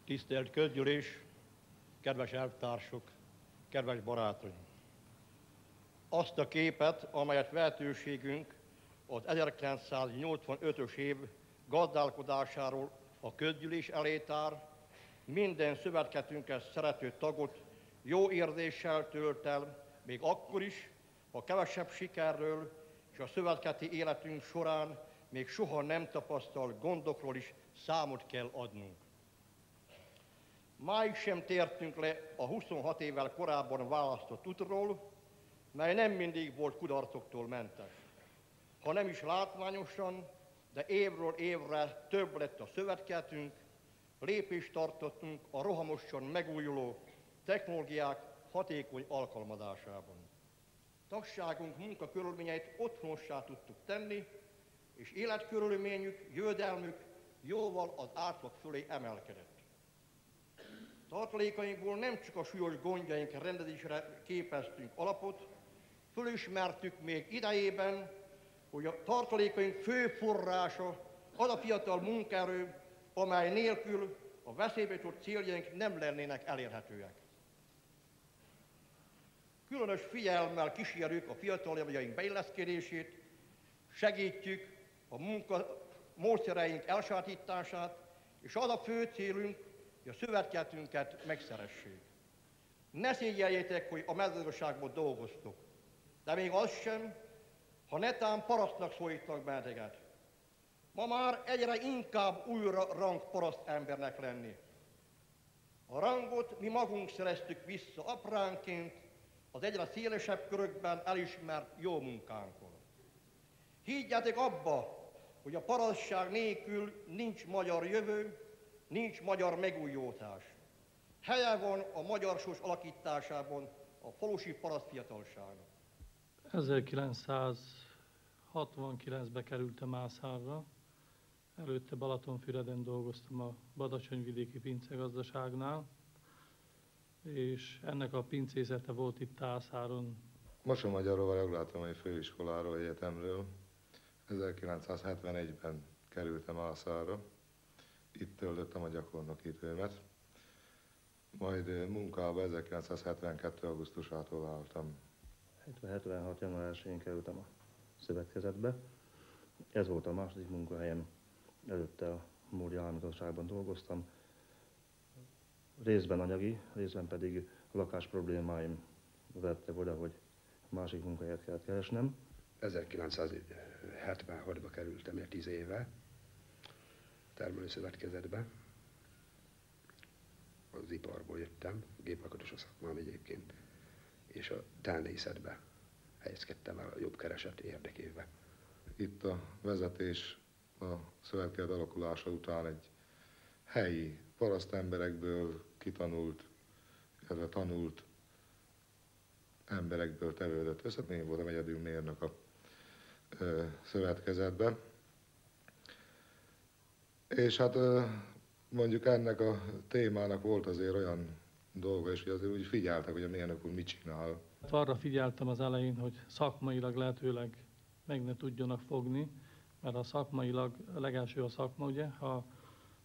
Tisztelt közgyűlés, kedves elvtársak, kedves barátaim! Azt a képet, amelyet vehetőségünk az 1985-ös év gazdálkodásáról a közgyűlés elé tár, minden szövetkezetünket szerető tagot jó érzéssel tölt el, még akkor is, ha kevesebb sikerről és a szövetkezeti életünk során még soha nem tapasztalt gondokról is számot kell adnunk. Máig sem tértünk le a 26 évvel korábban választott útról, mely nem mindig volt kudarcoktól mentes. Ha nem is látványosan, de évről évre több lett a szövetkezetünk, lépést tartottunk a rohamosan megújuló technológiák hatékony alkalmazásában. Tagságunk munkakörülményeit otthonossá tudtuk tenni, és életkörülményük, jövedelmük jóval az átlag fölé emelkedett. Tartalékainkból nem csak a súlyos gondjaink rendezésére képeztünk alapot, fölismertük még idejében, hogy a tartalékaink fő forrása az a fiatal munkaerő, amely nélkül a veszélybe jutott céljaink nem lennének elérhetőek. Különös figyelemmel kísérjük a fiataljaink beilleszkedését, segítjük a módszereink elsajátítását, és az a fő célunk, hogy a szövetkezetünket megszeressék. Ne szégyeljétek, hogy a mezőgazdaságban dolgoztok, de még az sem, ha netán parasztnak szólítanak benneteket. Ma már egyre inkább újra rang paraszt embernek lenni. A rangot mi magunk szereztük vissza apránként az egyre szélesebb körökben elismert jó munkánkon. Higgyetek abba, hogy a parasztság nélkül nincs magyar jövő, nincs magyar megújulás. Helye van a magyar sors alakításában a falusi paraszt fiatalságnak. 1969-ben kerültem Ászárra, előtte Balatonfüreden dolgoztam a Badacsonyvidéki pincegazdaságnál, és ennek a pincészete volt itt Ászáron. Mosonmagyaróval Jaglátomai Főiskoláról, egyetemről 1971-ben kerültem Ászárra. Itt töltöttem a gyakornoki időmet, majd munkába 1972. augusztusától váltam. 76. január 1-én kerültem a szövetkezetbe. Ez volt a második munkahelyem. Előtte a Móri Államigazságban dolgoztam. Részben anyagi, részben pedig a lakás problémáim vezettek oda, hogy másik munkahelyet kellett keresnem. 1976-ba kerültem, 10 éve termelőszövetkezetbe. Az iparból jöttem, gépalkotós a szakmám egyébként, és a tehenészetbe helyezkedtem el a jobb kereset érdekében. Itt a vezetés a szövetkezet alakulása után egy helyi parasztemberekből kitanult, illetve tanult emberekből tevődött össze. Én voltam egyedül mérnök a szövetkezetben. És hát mondjuk ennek a témának volt azért olyan dolga is, hogy azért úgy figyeltek, hogy a mérnök úr mit csinál. Arra figyeltem az elején, hogy szakmailag lehetőleg meg ne tudjanak fogni, mert a szakmailag, a legelső a szakma, ugye, ha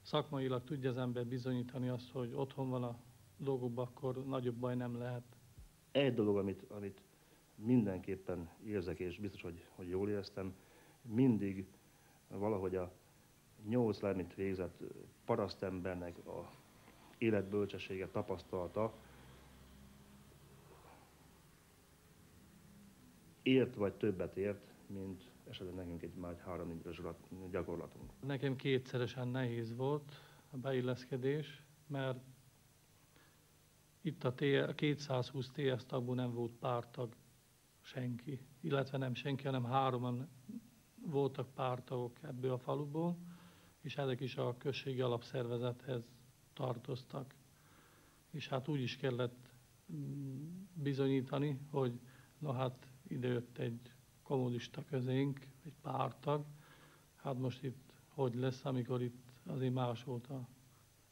szakmailag tudja az ember bizonyítani azt, hogy otthon van a dolgokban, akkor nagyobb baj nem lehet. Egy dolog, amit mindenképpen érzek, és biztos, hogy jól éreztem, mindig valahogy a 8 lemit végzett parasztembernek a életbölcsessége, tapasztalata ért vagy többet ért, mint esetleg nekünk egy már 3-4 éves gyakorlatunk. Nekem kétszeresen nehéz volt a beilleszkedés, mert itt a 220 TS tagból nem volt pártag senki, illetve nem senki, hanem 3-an voltak pártagok ebből a faluból, és ezek is a községi alapszervezethez tartoztak. És hát úgy is kellett bizonyítani, hogy na hát ide jött egy kommunista közénk, egy pártag, hát most itt hogy lesz, amikor itt azért más volt a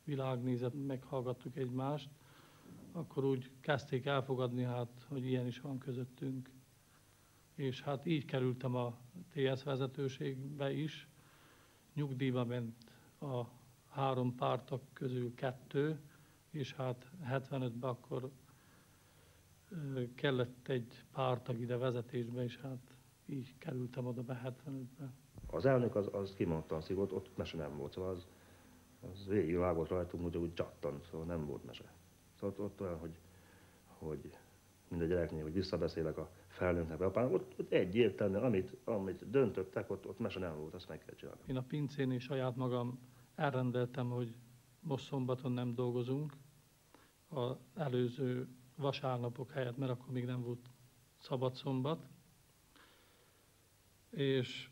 világnézet, meghallgattuk egymást, akkor úgy kezdték elfogadni, hát, hogy ilyen is van közöttünk. És hát így kerültem a TS vezetőségbe is, nyugdíjba ment a 3 pártag közül 2, és hát 75-ben akkor kellett egy pártag ide vezetésbe, és hát így kerültem oda be 75-ben. Az elnök az kimondta a szigort, ott mese nem volt, szóval az végigvágott rajtunk, úgy csattant, szóval nem volt mese. Szóval ott olyan, hogy mind a gyereknél, hogy visszabeszélek a felnőttnek, apának, ott egyértelmű, amit döntöttek, ott mese nem volt, azt meg kell csinálni. Én a pincénél saját magam elrendeltem, hogy most szombaton nem dolgozunk, az előző vasárnapok helyett, mert akkor még nem volt szabad szombat, és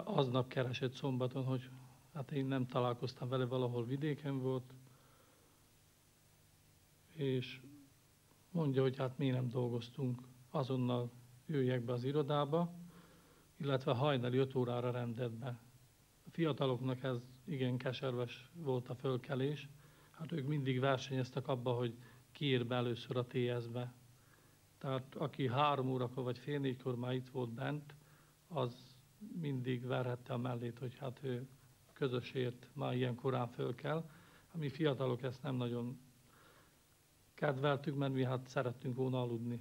aznap keresett szombaton, hogy hát én nem találkoztam vele, valahol vidéken volt, és mondja, hogy hát mi nem dolgoztunk, azonnal jöjjek be az irodába, illetve hajnali 5 órára rendelt be. A fiataloknak ez igen keserves volt a fölkelés, hát ők mindig versenyeztek abba, hogy ki ér be először a TS-be. Tehát aki 3 órakor vagy fél 4-kor már itt volt bent, az mindig verhette a mellét, hogy hát ő közösért már ilyen korán föl kell. A mi fiatalok ezt nem nagyon kedveltük, mert mi hát szerettünk volna aludni.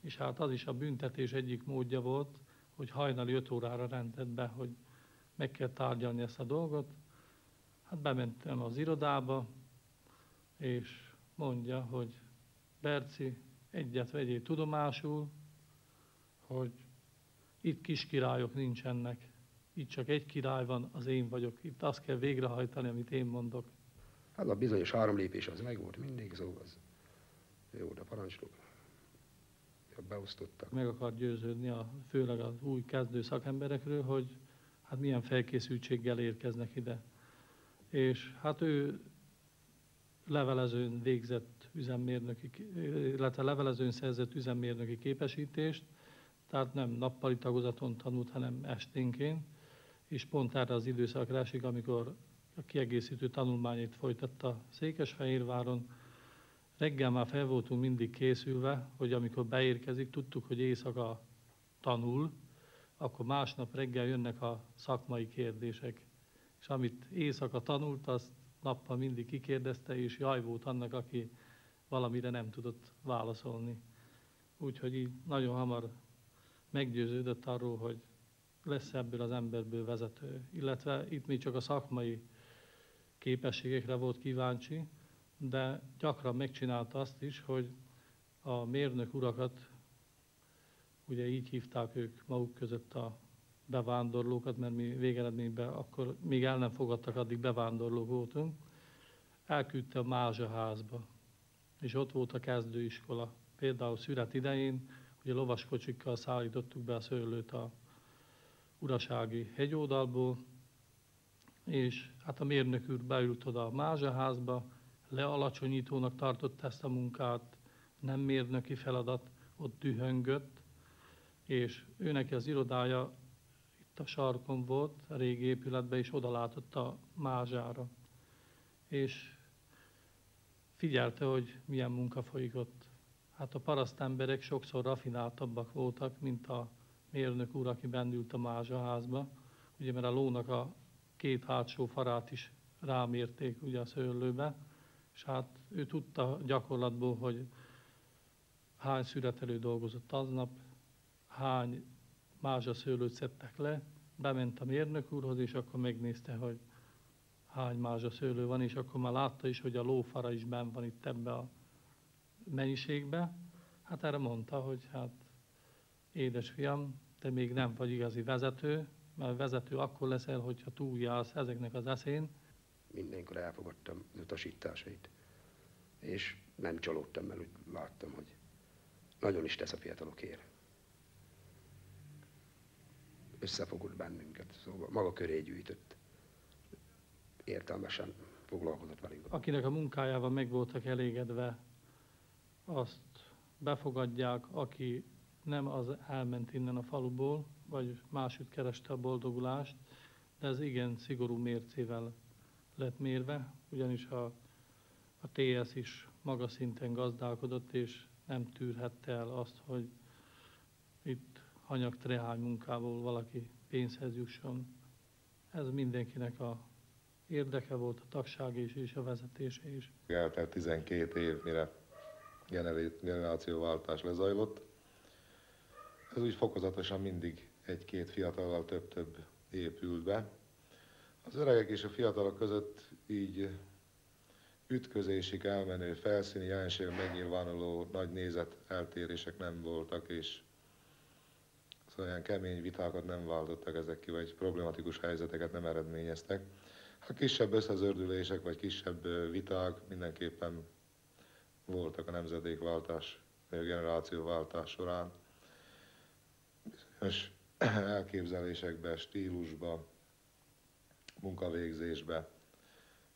És hát az is a büntetés egyik módja volt, hogy hajnali 5 órára rendelt be, hogy meg kell tárgyalni ezt a dolgot. Hát bementem az irodába, és mondja, hogy Berci, egyet vegyél tudomásul, hogy itt kiskirályok nincsenek. Itt csak egy király van, az én vagyok. Itt azt kell végrehajtani, amit én mondok. Hát a bizonyos 3 lépés az megvolt mindig, szóval az jó, de parancsnok. Beosztottak. Meg akar győződni, főleg az új kezdő szakemberekről, hogy hát milyen felkészültséggel érkeznek ide. És hát ő levelezőn végzett üzemmérnöki, illetve levelezőn szerzett üzemmérnöki képesítést, tehát nem nappali tagozaton tanult, hanem esténként, és pont erre az időszakra esik, amikor a kiegészítő tanulmányait folytatta Székesfehérváron. Reggel már fel voltunk mindig készülve, hogy amikor beérkezik, tudtuk, hogy éjszaka tanul, akkor másnap reggel jönnek a szakmai kérdések. És amit éjszaka tanult, azt nappal mindig kikérdezte, és jaj volt annak, aki valamire nem tudott válaszolni. Úgyhogy így nagyon hamar meggyőződött arról, hogy lesz ebből az emberből vezető. Illetve itt még csak a szakmai képességekre volt kíváncsi, de gyakran megcsinálta azt is, hogy a mérnök urakat, ugye így hívták ők maguk között a bevándorlókat, mert mi végeredményben akkor még el nem fogadtak, addig bevándorlók voltunk, elküldte a Mázsaházba, és ott volt a kezdőiskola. Például szület idején, ugye lovaskocsikkal szállítottuk be a szőlőt a urasági hegyoldalból, és hát a mérnök úr beült oda a Mázsaházba, lealacsonyítónak tartott ezt a munkát, nem mérnöki feladat, ott dühöngött, és őnek az irodája itt a sarkon volt, a régi épületben, és oda látott a Mázsára. És figyelte, hogy milyen munka folyik ott. Hát a parasztemberek sokszor rafináltabbak voltak, mint a mérnök úr, aki bent ült a Mázsaházba, ugye mert a lónak a 2 hátsó farát is rámérték ugye a szőlőbe, és hát ő tudta gyakorlatból, hogy hány szüretelő dolgozott aznap, hány mázsaszőlőt szedtek le, bement a mérnök úrhoz, és akkor megnézte, hogy hány mázsaszőlő van, és akkor már látta is, hogy a lófara is benn van itt ebbe a mennyiségbe. Hát erre mondta, hogy hát édesfiam, te még nem vagy igazi vezető, mert vezető akkor leszel, hogyha túljársz ezeknek az eszén. Mindenkor elfogadtam az utasításait, és nem csalódtam, mert úgy láttam, hogy nagyon is tesz a fiatalokért. Összefogott bennünket, szóval maga köré gyűjtött. Értelmesen foglalkozott velünk. Akinek a munkájával meg voltak elégedve, azt befogadják, aki nem az elment innen a faluból, vagy máshogy kereste a boldogulást, de ez igen szigorú mércével lett mérve, ugyanis a TS is magas szinten gazdálkodott, és nem tűrhette el azt, hogy itt hanyag-trehány munkából valaki pénzhez jusson. Ez mindenkinek a érdeke volt a tagság is és a vezetése is. Eltelt 12 év, mire generációváltás lezajlott. Ez úgy fokozatosan mindig egy-két fiatallal több-több épült be. Az öregek és a fiatalok között így ütközésig elmenő, felszíni jelenség megnyilvánuló nagy nézet eltérések nem voltak, és szóval olyan kemény vitákat nem váltottak ezek ki, vagy problematikus helyzeteket nem eredményeztek. A kisebb összezördülések, vagy kisebb viták mindenképpen voltak a nemzedékváltás, vagy a generációváltás során. Bizonyos elképzelésekbe, stílusba, munkavégzésbe,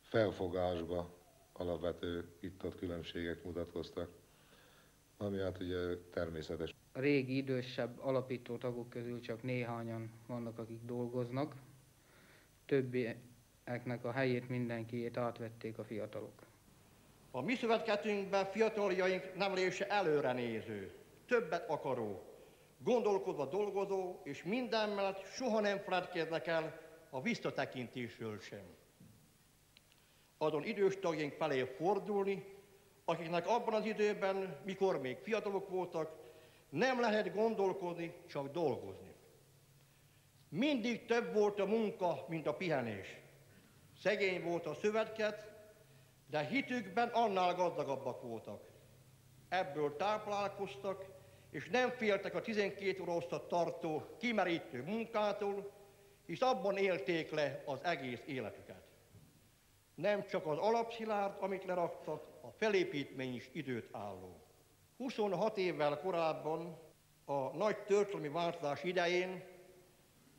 felfogásba alapvető itt-ott különbségek mutatkoztak, ami hát ugye természetes. A régi idősebb alapító tagok közül csak néhányan vannak, akik dolgoznak. Többieknek a helyét, mindenkiét átvették a fiatalok. A mi szövetkezetünkben fiataljaink nevelése előre néző, többet akaró, gondolkodva dolgozó, és minden mellett soha nem feledkeznek el a visszatekintésről sem. Azon idős tagjaink felé fordulni, akiknek abban az időben, mikor még fiatalok voltak, nem lehet gondolkodni, csak dolgozni. Mindig több volt a munka, mint a pihenés. Szegény volt a szövetkezet, de hitükben annál gazdagabbak voltak. Ebből táplálkoztak, és nem féltek a 12 óra tartó kimerítő munkától, hisz abban élték le az egész életüket. Nem csak az alapszilárd, amit leraktak, a felépítmény is időt álló. 26 évvel korábban, a nagy történelmi változás idején,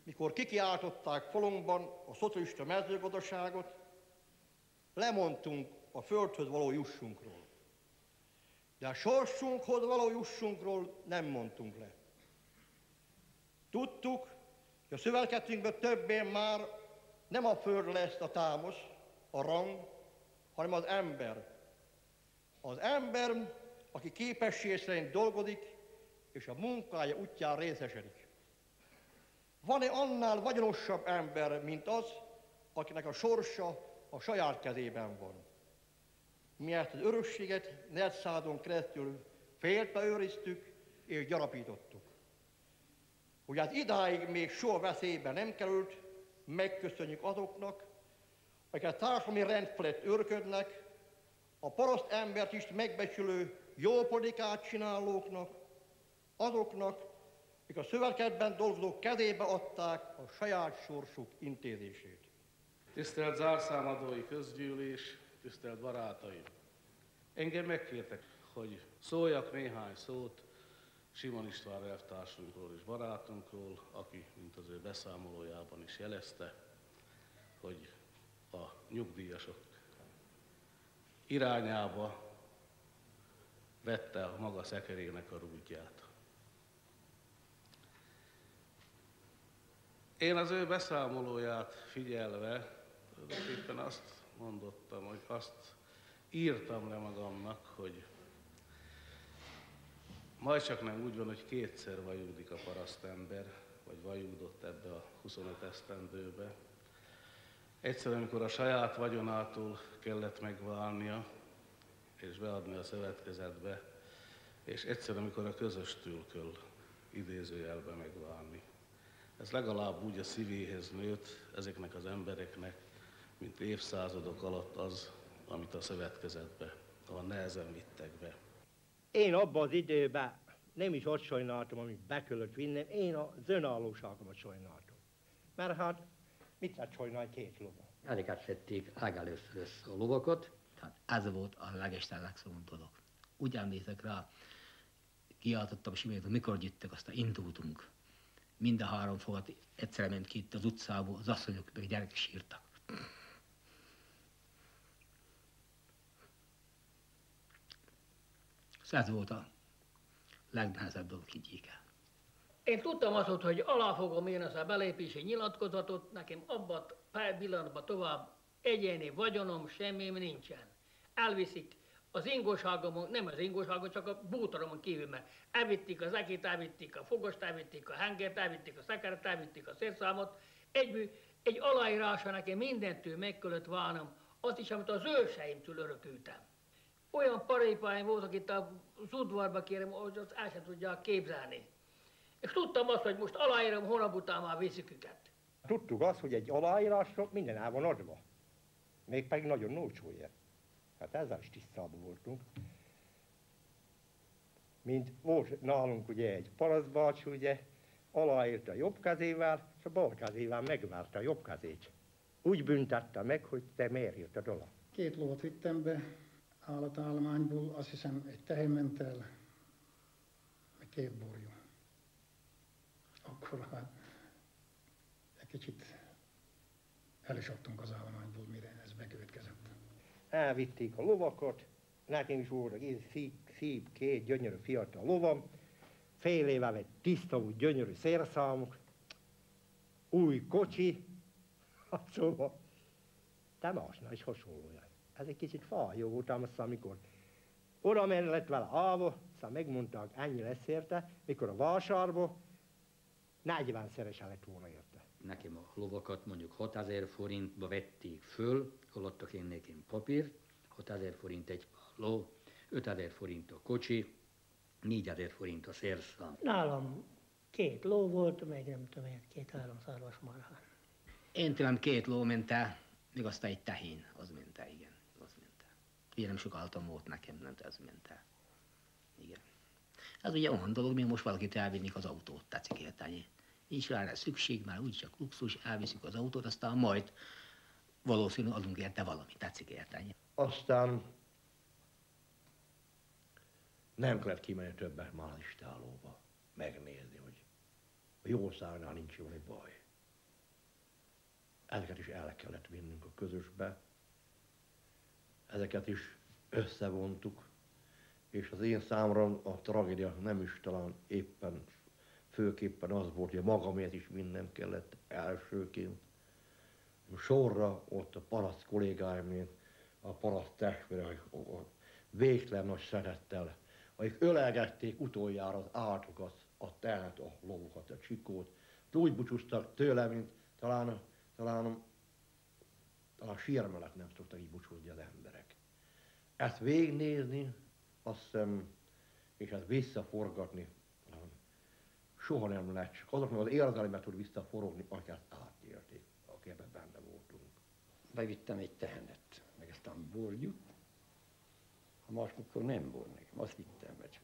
mikor kikiáltották falunkban a szocialista mezőgazdaságot, lemondtunk a földhöz való jussunkról. De a sorsunkhoz való jussunkról nem mondtunk le. Tudtuk, hogy a szövetkezetünkben többé már nem a föld lesz a támasz, a rang, hanem az ember. Az ember, aki képesség szerint dolgozik, és a munkája útján részesedik. Van-e annál vagyonosabb ember, mint az, akinek a sorsa a saját kezében van? Mi ezt az örökséget negyedszázadon keresztül féltve őriztük és gyarapítottuk. Hogy az idáig még soha veszélybe nem került, megköszönjük azoknak, akik a társadalmi rend felett őrködnek, a paraszt embert is megbecsülő jó politikát csinálóknak, azoknak, akik a szövetkezetben dolgozók kezébe adták a saját sorsuk intézését. Tisztelt zárszámadói közgyűlés, tisztelt barátaim! Engem megkértek, hogy szóljak néhány szót Simon István elvtársunkról és barátunkról, aki, mint az ő beszámolójában is jelezte, hogy a nyugdíjasok irányába vette a maga szekerének a rúdját. Én az ő beszámolóját figyelve éppen azt mondottam, hogy azt írtam le magamnak, hogy majd csak nem úgy van, hogy kétszer vajúdik a parasztember, vagy vajúdott ebbe a 25 esztendőbe. Egyszer, amikor a saját vagyonától kellett megválnia, és beadni a szövetkezetbe, és egyszer, amikor a közöstől kell idézőjelbe megválni. Ez legalább úgy a szívéhez nőtt ezeknek az embereknek, mint évszázadok alatt az, amit a szövetkezetbe, ahol nehezen vittek be. Én abban az időben nem is ott sajnáltam, amit be kellett vinnem, én az önállóságomat sajnáltam. Mert hát mit lehet sajnálni két lova? Ezeket szedték legelőször össze a lovakat, tehát ez volt a legszomorúbb dolog. Úgy emlékszek rá, kiáltottam Simét, hogy mikor gyűjtök, aztán indultunk. Mind a három fogat egyszerre ment ki itt az utcából, az asszonyok meg gyerekek sírtak. Ez volt a legnehezebb dolog, higgyék el. Én tudtam azt, hogy alá fogom én ezt a belépési nyilatkozatot, nekem abban a pillanatban tovább egyéni vagyonom, semmim nincsen. Elviszik az ingóságomon, nem az ingóságon, csak a bútoromon kívül, mert elvitték az ekét, elvitték a fogost, elvitték a hengert, elvitték a szekeret, elvitték a szérszámot, egyből egy aláírása nekem mindentől meg kellett válnom, azt is, amit az őseimtől örökültem. Olyan paripáim voltak itt az udvarba, kérem, hogy azt el sem tudják képzelni. És tudtam azt, hogy most aláírom, hónap után már viszik őket. Tudtuk azt, hogy egy aláírásra minden el van adva. Mégpedig nagyon olcsóért. Hát ezzel is tisztában voltunk. Mint volt nálunk ugye egy parasztbácsi, ugye, aláírta a jobb kezével, és a bal kezével megvárta a jobb kezét. Úgy büntette meg, hogy te miért írtad alá. 2 lovat vittem be állatállományból, azt hiszem egy tehénmentel, meg 2 borjú. Akkor hát egy kicsit el is adtunk az állományból, mire ez bekövetkezett. Elvitték a lovakat, nekem is volt egy szép 2 gyönyörű fiatal lovam, fél éve egy tiszta, úgy gyönyörű szérszámok, új kocsi, hát szóval, de másnál is hasonlóan. Ez egy kicsit fájó voltam aztán, amikor oda lett vele állva, aztán megmondták, ennyi lesz érte, mikor a vásárba 40-szeres lett volna érte. Nekem a lovakat mondjuk 6000 forintba vették föl, alattak én nekem papírt, 6000 forint egy ló, 5000 forint a kocsi, 4000 forint a szérszám. Nálam 2 ló volt, meg nem tudom én, 2-3 szarvas marha. Én tőlem 2 ló ment el, még aztán egy tehén, az ment el, igen, az ment el. Ugye nem sok altam volt nekem, nem, ez ment el. Igen. Ez ugye olyan dolog, még most valakit elvinnik az autót, tetszik érteni. Nincs rá szükség, már úgycsak luxus, elviszik az autót, aztán majd valószínűleg adunk érte valami, tetszik érteni. Aztán nem kellett kimenni többet már az istálóba, megnézni, hogy a jószágnál nincs valami baj. Ezeket is el kellett vinnünk a közösbe, ezeket is összevontuk, és az én számomra a tragédia nem is talán éppen, főképpen az volt, hogy magamért is vinnem kellett elsőként. Sorra ott a paraszt kollégáimért, a paraszt testvérek, végtelen nagy szeretettel, akik ölelgették utoljára az állatokat, a tehet, a lovokat, a csikót, úgy búcsúztak tőle, mint talán sírva mellett nem szoktak így búcsúzni az emberek. Ezt végignézni, azt hiszem, és ezt visszaforgatni, soha nem lehet, csak azoknak az érzelmet tud visszaforogni, akiket átélték, akik ebben benne voltunk. Bevittem egy tehenet, meg aztán borgyút, ha máskor nem volt nekem, azt vittem be csak.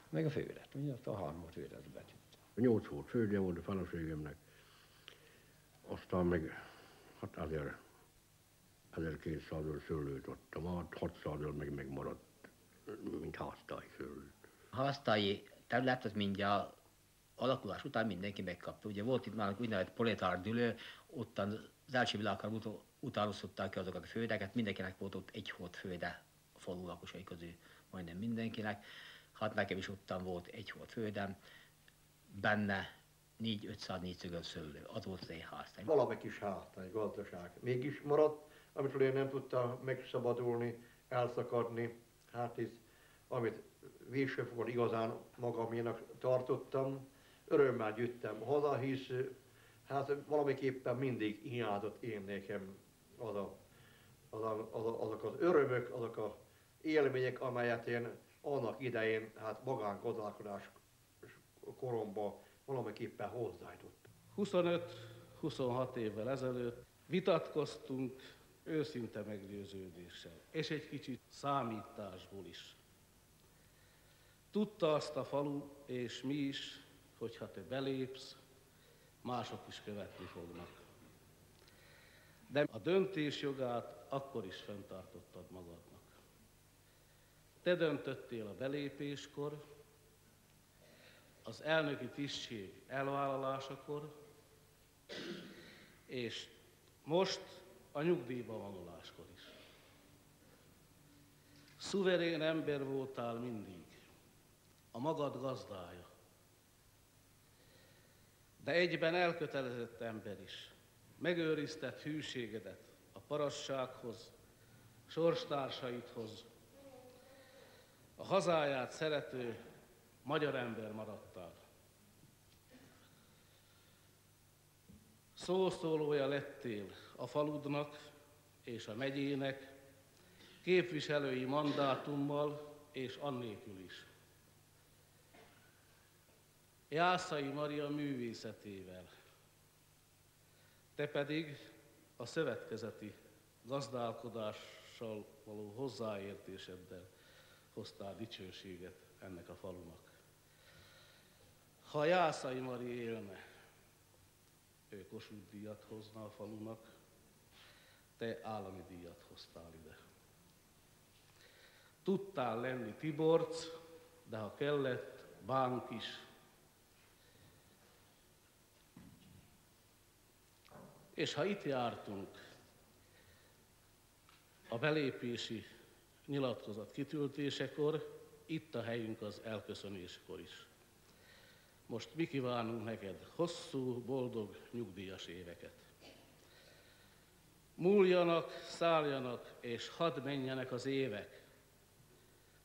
Meg a főlet, ugye azt a 3 főlet betűnt. 8 volt fődje volt a feleségemnek, aztán meg hát azért 1200 szőlőt adtam át, 600 meg megmaradt, mint háztály szőlőt. A háztályi terület az mindjárt alakulás után mindenki megkapta. Ugye volt itt már úgynevezett proletárdülő, ottan az első világháború után osztották ki azokat a földeket, mindenkinek volt ott 1 hord földe a falu lakosai közül, majdnem mindenkinek. Hát nekem is ottan volt 1 hord földem, benne 400-500 négyszögös szőlő, az volt az én háztály. Valami kis háztály, gazdaság. Mégis maradt, amitől én nem tudtam megszabadulni, elszakadni, hát hisz, amit végső fokon igazán magaménak tartottam, örömmel gyűjtem haza, hisz hát valamiképpen mindig hiányzott én nekem azok az örömök, azok az élmények, amelyet én annak idején, hát magángazdálkodás koromban valamiképpen hozzájutottam. 25-26 évvel ezelőtt vitatkoztunk őszinte meggyőződéssel, és egy kicsit számításból is. Tudta azt a falu, és mi is, hogy ha te belépsz, mások is követni fognak. De a döntés jogát akkor is fenntartottad magadnak. Te döntöttél a belépéskor, az elnöki tisztség elvállalásakor, és most a nyugdíjba vonuláskor is. Szuverén ember voltál mindig, a magad gazdája, de egyben elkötelezett ember is. Megőrizted hűségedet a parassághoz, sorstársaidhoz, a hazáját szerető magyar ember maradtál. Szószólója lettél a faludnak és a megyének, képviselői mandátummal és annélkül is. Jászai Maria művészetével, te pedig a szövetkezeti gazdálkodással való hozzáértéseddel hoztál dicsőséget ennek a falunak. Ha Jászai Mari élne, ő Kossuth díjat hozna a falunak, te állami díjat hoztál ide. Tudtál lenni Tiborc, de ha kellett, bánk is. És ha itt jártunk a belépési nyilatkozat kitöltésekor, itt a helyünk az elköszönéskor is. Most mi kívánunk neked hosszú, boldog, nyugdíjas éveket. Múljanak, szálljanak, és hadd menjenek az évek.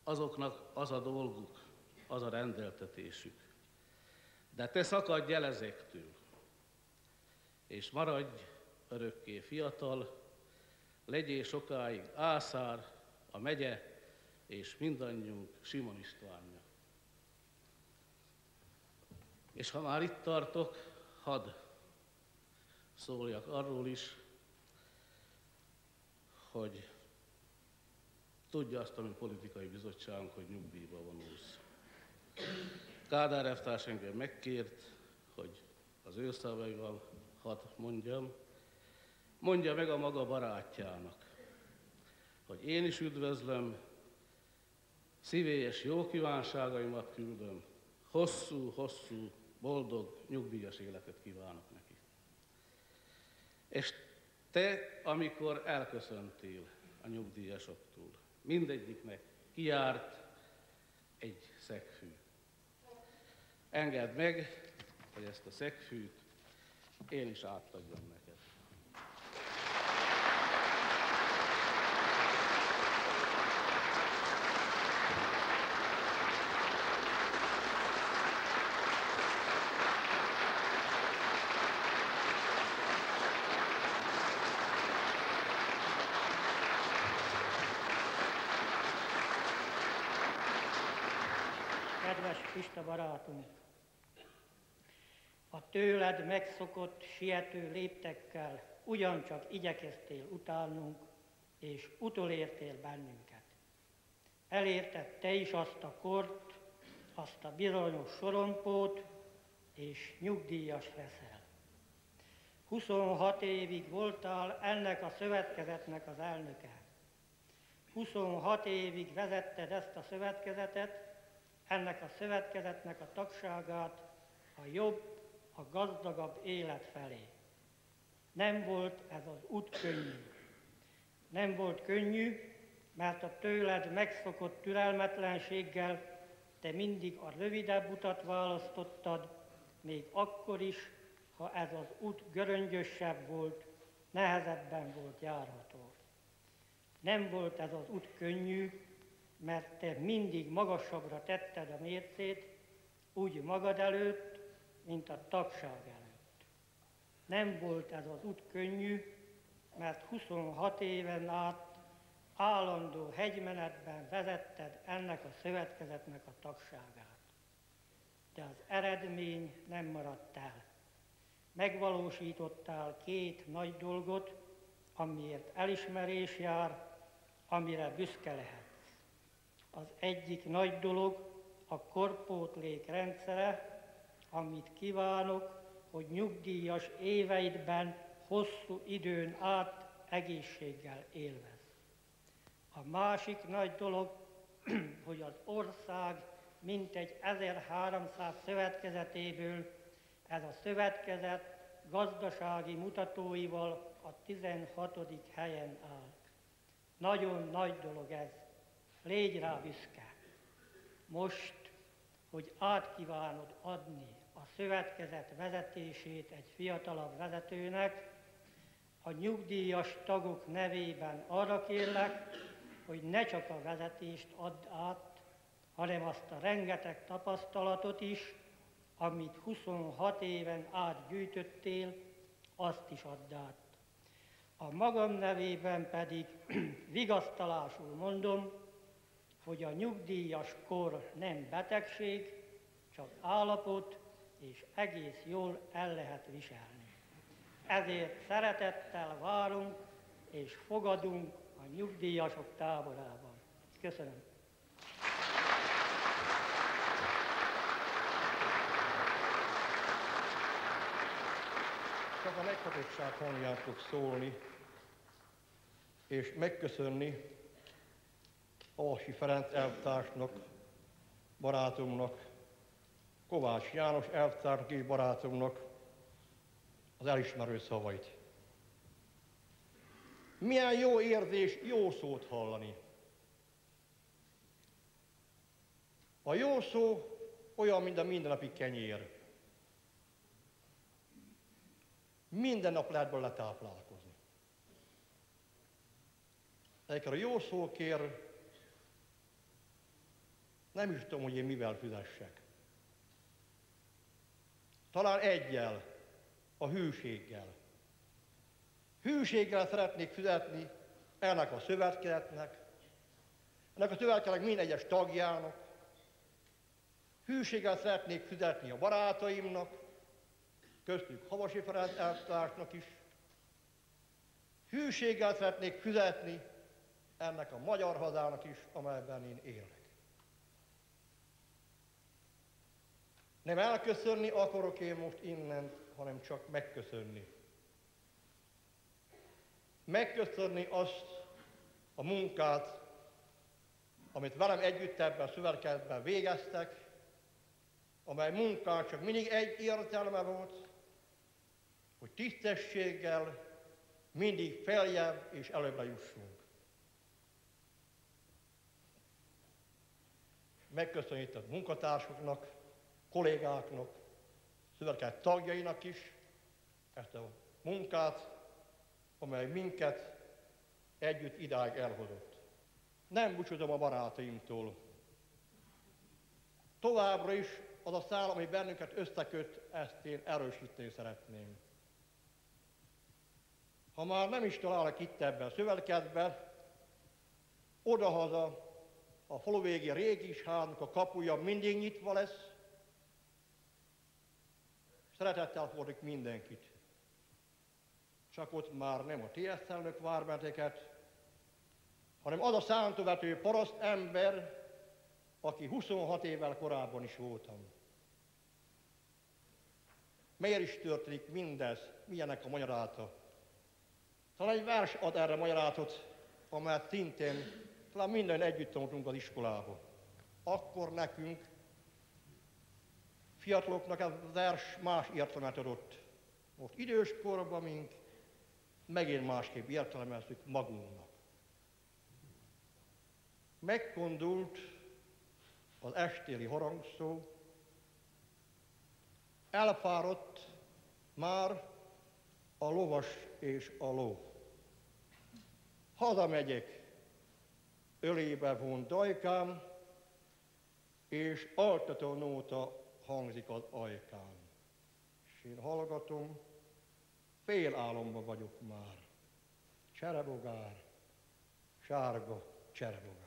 Azoknak az a dolguk, az a rendeltetésük. De te szakadj el ezektől, és maradj örökké fiatal, legyél sokáig Ászár, a megye, és mindannyiunk Simon Istvánja. És ha már itt tartok, hadd szóljak arról is, hogy tudja azt a mi politikai bizottságunk, hogy nyugdíjba vonulsz. Kádár elvtárs engem megkért, hogy az ő szavaival hadd mondja meg a maga barátjának, hogy én is üdvözlöm, szívélyes jó kívánságaimat küldöm, hosszú, boldog, nyugdíjas életet kívánok neki. És te, amikor elköszöntél a nyugdíjasoktól, mindegyiknek kijárt egy szegfű. Engedd meg, hogy ezt a szegfűt én is átadjam neked. Kedves Pista barátunk, a tőled megszokott, siető léptekkel ugyancsak igyekeztél utálnunk, és utolértél bennünket. Elérted te is azt a kort, azt a bizonyos sorompót, és nyugdíjas leszel. 26 évig voltál ennek a szövetkezetnek az elnöke. 26 évig vezetted ezt a szövetkezetet, ennek a szövetkezetnek a tagságát a jobb, a gazdagabb élet felé. Nem volt ez az út könnyű. Nem volt könnyű, mert a tőled megszokott türelmetlenséggel te mindig a rövidebb utat választottad, még akkor is, ha ez az út göröngyösebb volt, nehezebben volt járható. Nem volt ez az út könnyű, mert te mindig magasabbra tetted a mércét, úgy magad előtt, mint a tagság előtt. Nem volt ez az út könnyű, mert 26 éven át állandó hegymenetben vezetted ennek a szövetkezetnek a tagságát. De az eredmény nem maradt el. Megvalósítottál 2 nagy dolgot, amiért elismerés jár, amire büszke lehetsz. Az egyik nagy dolog a korpótlék rendszere, amit kívánok, hogy nyugdíjas éveidben hosszú időn át egészséggel élvezz. A másik nagy dolog, hogy az ország mintegy 1300 szövetkezetéből ez a szövetkezet gazdasági mutatóival a 16. helyen áll. Nagyon nagy dolog ez. Légy rá büszke. Most, hogy át kívánod adni a szövetkezet vezetését egy fiatalabb vezetőnek, a nyugdíjas tagok nevében arra kérlek, hogy ne csak a vezetést add át, hanem azt a rengeteg tapasztalatot is, amit 26 éven át gyűjtöttél, azt is add át. A magam nevében pedig vigasztalásul mondom, hogy a nyugdíjas kor nem betegség, csak állapot, és egész jól el lehet viselni. Ezért szeretettel várunk és fogadunk a nyugdíjasok táborában. Köszönöm. Csak a meghatottság hangján fog szólni, és megköszönni Avasi Ferenc elvtársnak, barátomnak, Kovács János elvtársnak és barátomnak az elismerő szavait. Milyen jó érzés jó szót hallani. A jó szó olyan, mint a mindennapi kenyér. Minden nap lehet belőle táplálkozni. Ezekkel a jó szókért nem is tudom, hogy én mivel fizessek. Talán egyel, a hűséggel. Hűséggel szeretnék fizetni ennek a szövetkezetnek, ennek a szövetkezetnek minden egyes tagjának. Hűséggel szeretnék fizetni a barátaimnak, köztük Havasi Ferenc elvtársnak is. Hűséggel szeretnék fizetni ennek a magyar hazának is, amelyben én élek. Nem elköszönni akarok én most innen, hanem csak megköszönni. Megköszönni azt a munkát, amit velem együtt ebben a szövetkezetben végeztek, amely munkán csak mindig egy értelme volt, hogy tisztességgel mindig feljebb és előbbre jussunk. Megköszönjük itt a munkatársoknak, kollégáknak, szövetkezet tagjainak is ezt a munkát, amely minket együtt idáig elhozott. Nem búcsúzom a barátaimtól. Továbbra is az a szál, ami bennünket összeköt, ezt én erősíteni szeretném. Ha már nem is találok itt ebben a szövetkezetben, odahaza a faluvégi régisháznak a kapuja mindig nyitva lesz. Szeretettel fordít mindenkit. Csak ott már nem a TSZ elnök vár benneteket, hanem az a szántóvető paraszt ember, aki 26 évvel korábban is voltam. Miért is történik mindez? Milyenek a magyarázata? Talán egy vers ad erre magyarázatot, amelyet szintén talán minden együtt tanultunk az iskolába. Akkor nekünk, fiataloknak ez a vers más értelmet adott. Most időskorban mink, megint másképp értelmezzük magunknak. Megkondult az estéli harangszó, elfáradt már a lovas és a ló. Hazamegyek, ölébe vont dajkám, és altató nóta hangzik az ajkán. És én hallgatom, fél álomba vagyok már. Cserebogár, sárga cserebogár.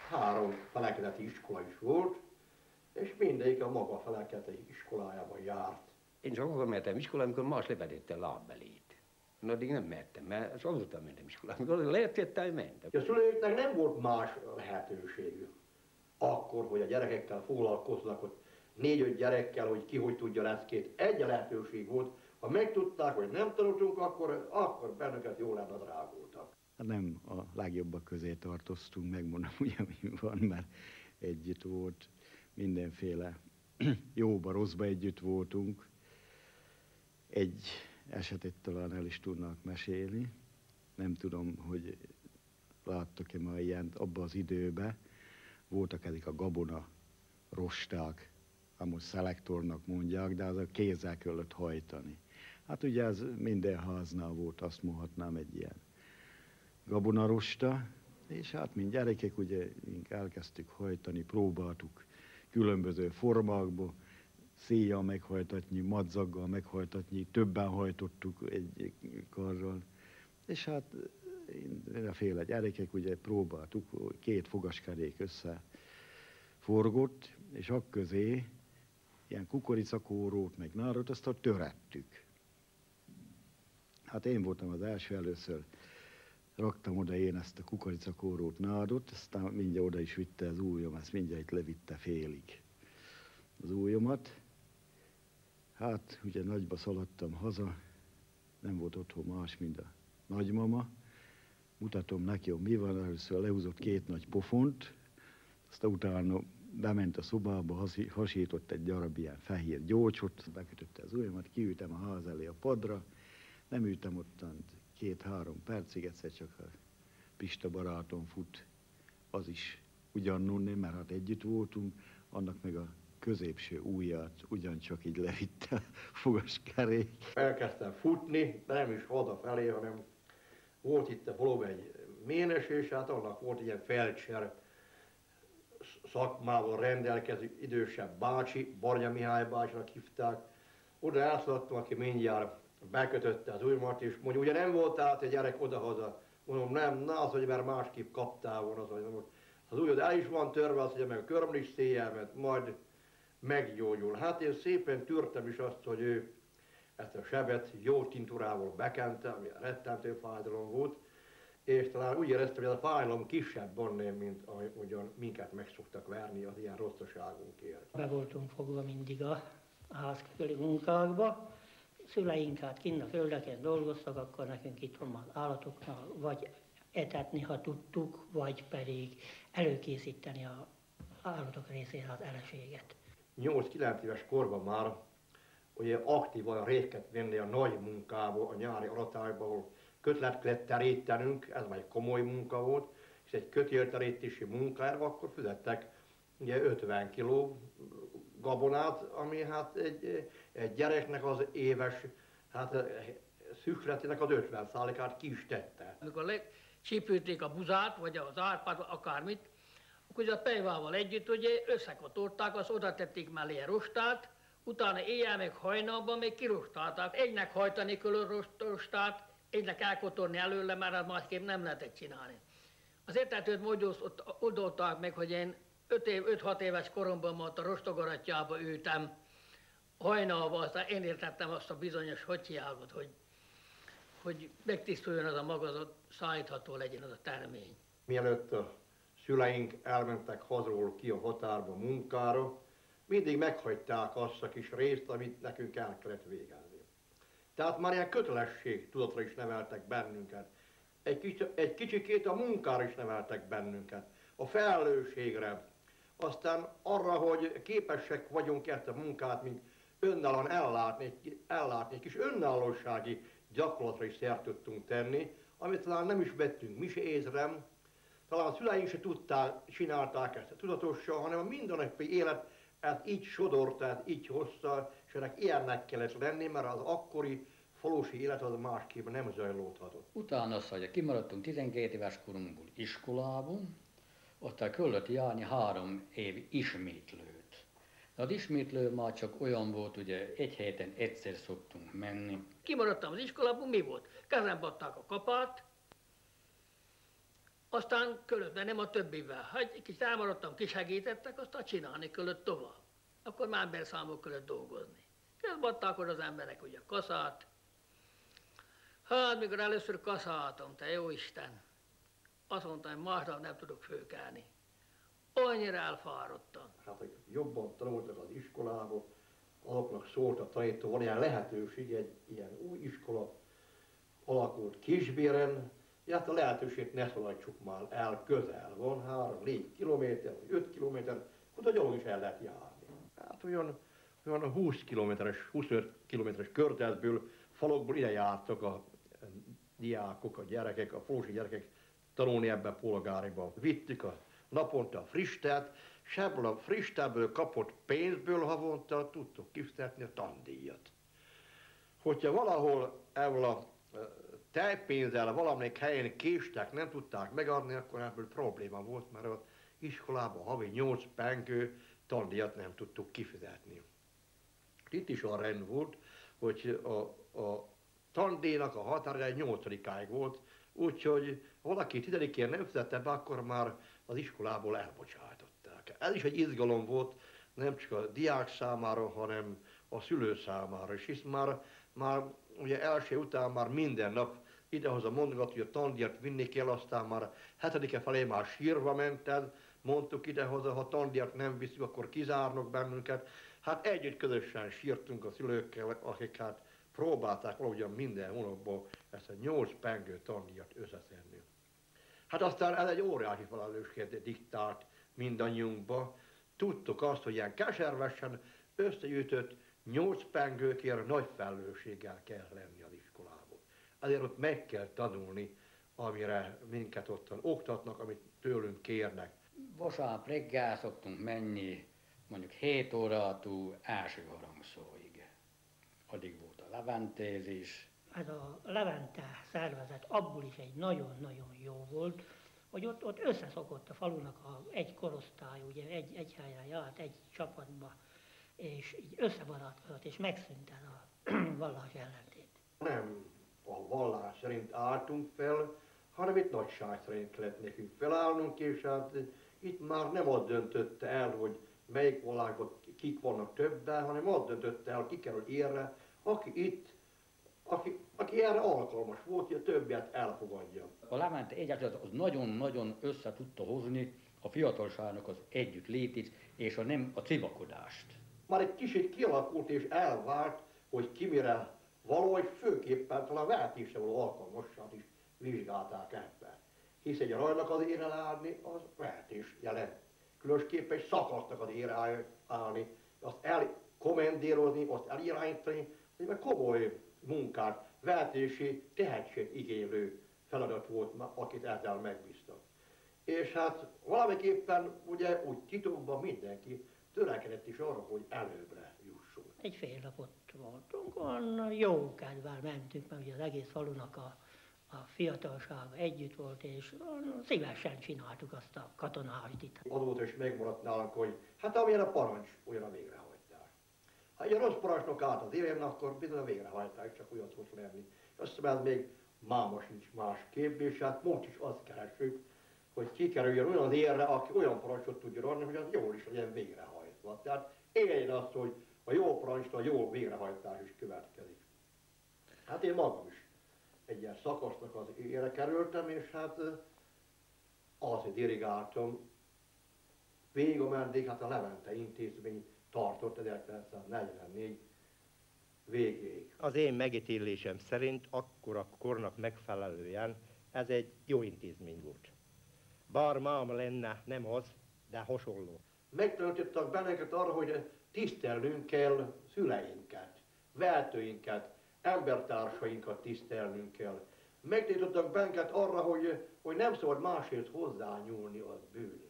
Három felekezeti iskola is volt, és mindegyik a maga felekezeti iskolájában járt. Én csak akkor mentem iskolába, amikor más levedette a lábbelét. Addig nem mentem, mert azután mentem iskolába. Amikor lehetett, mentem. A szülőknek nem volt más lehetőségük. Akkor, hogy a gyerekekkel foglalkoznak, hogy 4-5 gyerekkel, hogy ki hogy tudja reszkét. Egy lehetőség volt, ha megtudták, hogy nem tanultunk, akkor bennünket jól elnadrágoltak. Hát nem a legjobbak közé tartoztunk, megmondom ugye, mi van, mert együtt volt, mindenféle jóba, rosszba együtt voltunk. Egy esetet talán el is tudnak mesélni. Nem tudom, hogy láttak-e már ilyent abban az időben. Voltak ezek a gabona rosták, most szelektornak mondják, de az a kézzel kellett hajtani. Hát ugye ez minden háznál volt, azt mondhatnám, egy ilyen gabonarosta, És hát, mint gyerekek, ugye elkezdtük hajtani, próbáltuk különböző formákba, széjjal meghajtatni, madzaggal meghajtatni, többen hajtottuk egy karral. És hát mindenféle gyerekek ugye próbáltuk, két fogaskerék összeforgott, és akközé ilyen kukoricakórót, meg nárat, azt törettük. Hát én voltam az első, először raktam oda én ezt a kukoricakórót, nádot, aztán mindjárt oda is vitte az ujjam, ezt mindjárt levitte félig az ujjamat. Hát ugye nagyba szaladtam haza, nem volt otthon más, mint a nagymama. Mutatom neki, hogy mi van, először lehúzott két nagy pofont, aztán utána bement a szobába, hasított egy darab ilyen fehér gyógycsot, bekötötte az ujjamat, kiültem a ház elé a padra, nem ültem ottan 2-3 percig, egyszer csak a Pista barátom fut, az is ugyanonnan, mert hát együtt voltunk, annak meg a középső ujját ugyancsak így levitte a fogaskerék. Elkezdtem futni, de nem is hazafelé, hanem volt itt a faluban egy ménes, és hát annak volt ilyen felcser szakmával rendelkező idősebb bácsi, Barnya Mihály bácsinak hívták. Oda elszaladtam, aki mindjárt bekötötte az ujjamat, és mondja, ugye nem volt át egy gyerek oda-haza. Mondom, nem, na az, hogy már másképp kaptál volna, az, hogy az ujjad el is van törve, az, hogy meg a körmön is széjjel ment, majd meggyógyul. Hát én szépen tűrtem is azt, hogy ő ezt a sebet jó tinturával bekente, ami rettentő fájdalom volt, és talán úgy éreztem, hogy ez a fájdalom kisebb annál, mint ugyan minket meg szoktak verni az ilyen rosszaságunkért. Be voltunk fogva mindig a ház körüli munkákba. Szüleink hát kinn a földeken dolgoztak, akkor nekünk itthon az állatoknál vagy etetni, ha tudtuk, vagy pedig előkészíteni az állatok részére az eleséget. 8-9 éves korban már ugye aktívan részt kellett venni a nagy munkába, a nyári aratásba, ahol kötlet kellett terítenünk, ez már egy komoly munka volt, és egy kötélterítési munkára akkor fizettek ugye 50 kiló gabonát, ami hát egy gyereknek az éves szükségletének az 50%-át ki is tette. Amikor lecsípülték a buzát, vagy az árpát, akármit, akkor a pejvával együtt ugye összekotolták, azt oda tették mellé a rostát, utána éjjel meg hajnalban még kirostálták. Egynek hajtani kell rostát, egynek elkotolni előle, mert másképp nem lehetett csinálni. Az értetőt ott oldották meg, hogy én 5-6 éves koromban már a rostogaratjába ültem hajnalban, aztán én értettem azt a bizonyos hocsiágot, hogy megtisztuljon az a magazat, szállítható legyen az a termény. Mielőtt a szüleink elmentek hazról ki a határba munkára, mindig meghagyták azt a kis részt, amit nekünk el kellett végezni. Tehát már ilyen kötelesség tudatra is neveltek bennünket. Egy kicsikét a munkára is neveltek bennünket, a felelősségre, aztán arra, hogy képesek vagyunk ezt a munkát, mint önállóan ellátni, egy kis önállósági gyakorlatra is szert tudtunk tenni, amit talán nem is vettünk mi se észre, talán a szüleink se csinálták ezt tudatosan, hanem a mindennapi élet ezt így sodorta, ezt így hozta, és ennek ilyennek kellett lenni, mert az akkori falusi élet az másképp nem zajlódhatott. Utána azt, hogy kimaradtunk 12 éves korunkból iskolában, ott kellett járni 3 év ismétlőt. De az ismétlő már csak olyan volt, ugye egy héten egyszer szoktunk menni. Kimaradtam az iskolából, mi volt? Kezembe adták a kapát, aztán kellett mennem a többivel. Ha egy kicsit elmaradtam, kisegítettek, aztán csinálni kellett tovább. Akkor már emberszámok kellett dolgozni. Kezembe adták az emberek ugye a kaszát. Hát, mikor először kaszáltam, te jó Isten, azt mondtam, hogy másnap nem tudok fölkelni. Annyira elfáradtam. Hát, hogy jobban tanultak az iskolába, azoknak szólt a tanító, van ilyen lehetőség, egy ilyen új iskola alakult Kisbéren, hát a lehetőséget ne szaladjuk már el, közel van, 3-4 kilométer, vagy 5 kilométer, oda gyalog is el lehet járni. Hát olyan 20 kilométeres, 25 kilométeres körzetből, falokból ide jártak a diákok, a gyerekek, a falusi gyerekek tanulni ebbe polgáriba. Vittük a naponta a frisstet, és ebből a frisstelből kapott pénzből havonta tudtuk kifizetni a tandíjat. Hogyha valahol ebből a tejpénzzel valamelyik helyen késtek, nem tudták megadni, akkor ebből probléma volt, mert az iskolában havi 8 pengő tandíjat nem tudtuk kifizetni. Itt is a rend volt, hogy a tandíjnak a határideje 8-áig volt, úgyhogy valaki 10-én nem fizette be, akkor már az iskolából elbocsátották. Ez is egy izgalom volt, nem csak a diák számára, hanem a szülő számára. És hisz már ugye első után már minden nap idehoz a mondogat, hogy a tandíjat vinni kell, aztán már 7-e felé már sírva mented, mondtuk idehoza, ha tandíjat nem viszük, akkor kizárnak bennünket. Hát együtt közösen sírtunk a szülőkkel, akik hát próbálták valahogyan minden hónapban ezt a 8 pengő tandíjat összeszedni. Hát aztán ez egy óriási felelősséget diktált mindannyiunkba. Tudtuk azt, hogy ilyen keservesen összegyűjtött 8 pengőkért nagy felelősséggel kell lenni az iskolában. Ezért ott meg kell tanulni, amire minket ottan oktatnak, amit tőlünk kérnek. Vasárnap reggel szoktunk menni, mondjuk 7 órától első harangszóig. Addig volt a leventézés. Ez a Levente szervezet abból is egy nagyon-nagyon jó volt, hogy ott összeszokott a falunak egy korosztály, ugye egy helyen járt, egy csapatba, és így összebarátkozott, és megszűnt ez a vallás ellentét. Nem a vallás szerint álltunk fel, hanem itt nagyság szerint kellett nekünk felállnunk, és hát itt már nem az döntötte el, hogy melyik vallásban kik vannak többen, hanem az döntötte el, ki kerül érre, aki erre alkalmas volt, hogy a többiet elfogadja. A Levente Egyesület az nagyon-nagyon össze tudta hozni a fiatalságnak az együttlétét és a civakodást. Már egy kicsit kialakult és elvált, hogy ki mire való, és főképpen talán vehetésre való alkalmassát is vizsgálták ebben. Hisz egy rajnak az ére állni, az vehetés jelent. Különösképpen egy szakasznak az ére állni, azt elkommendírozni, azt elirányítani, hogy komoly munkát, vehetési tehetség igénylő feladat volt, akit ezzel megbíztak. És hát valamiképpen ugye úgy titokban mindenki törekedett is arra, hogy előbbre jussunk. Egy fél napot voltunk, olyan jó kedvel mentünk, mert ugye az egész falunak a fiatalsága együtt volt, és szívesen csináltuk azt a katonáit. Azóta is megmaradt nálunk, hogy hát amilyen a parancs, olyan a végrehajtás. Ha egy rossz parancsnok állt az élén, akkor bizony a végrehajtás csak olyan tud lenni. Azt hiszem, ez még máma sincs másképp, és hát most is azt keressük, hogy kikerüljön olyan az élre, aki olyan parancsot tudja adni, hogy az jól is legyen végrehajtva. Tehát éljen azt, hogy a jó parancsra a jó végrehajtás is következik. Hát én magam is egy ilyen szakasznak az élre kerültem, és hát azt dirigáltam végig, ameddig hát a Levente intézmény tartott 1944 végéig. Az én megítélésem szerint akkor a kornak megfelelően ez egy jó intézmény volt. Bár máma lenne, nem az, de hasonló. Megtanítottak bennünket arra, hogy tisztelnünk kell szüleinket, vehetőinket, embertársainkat tisztelnünk kell. Megtanítottak bennünket arra, hogy nem szabad másért hozzányúlni, az bűn.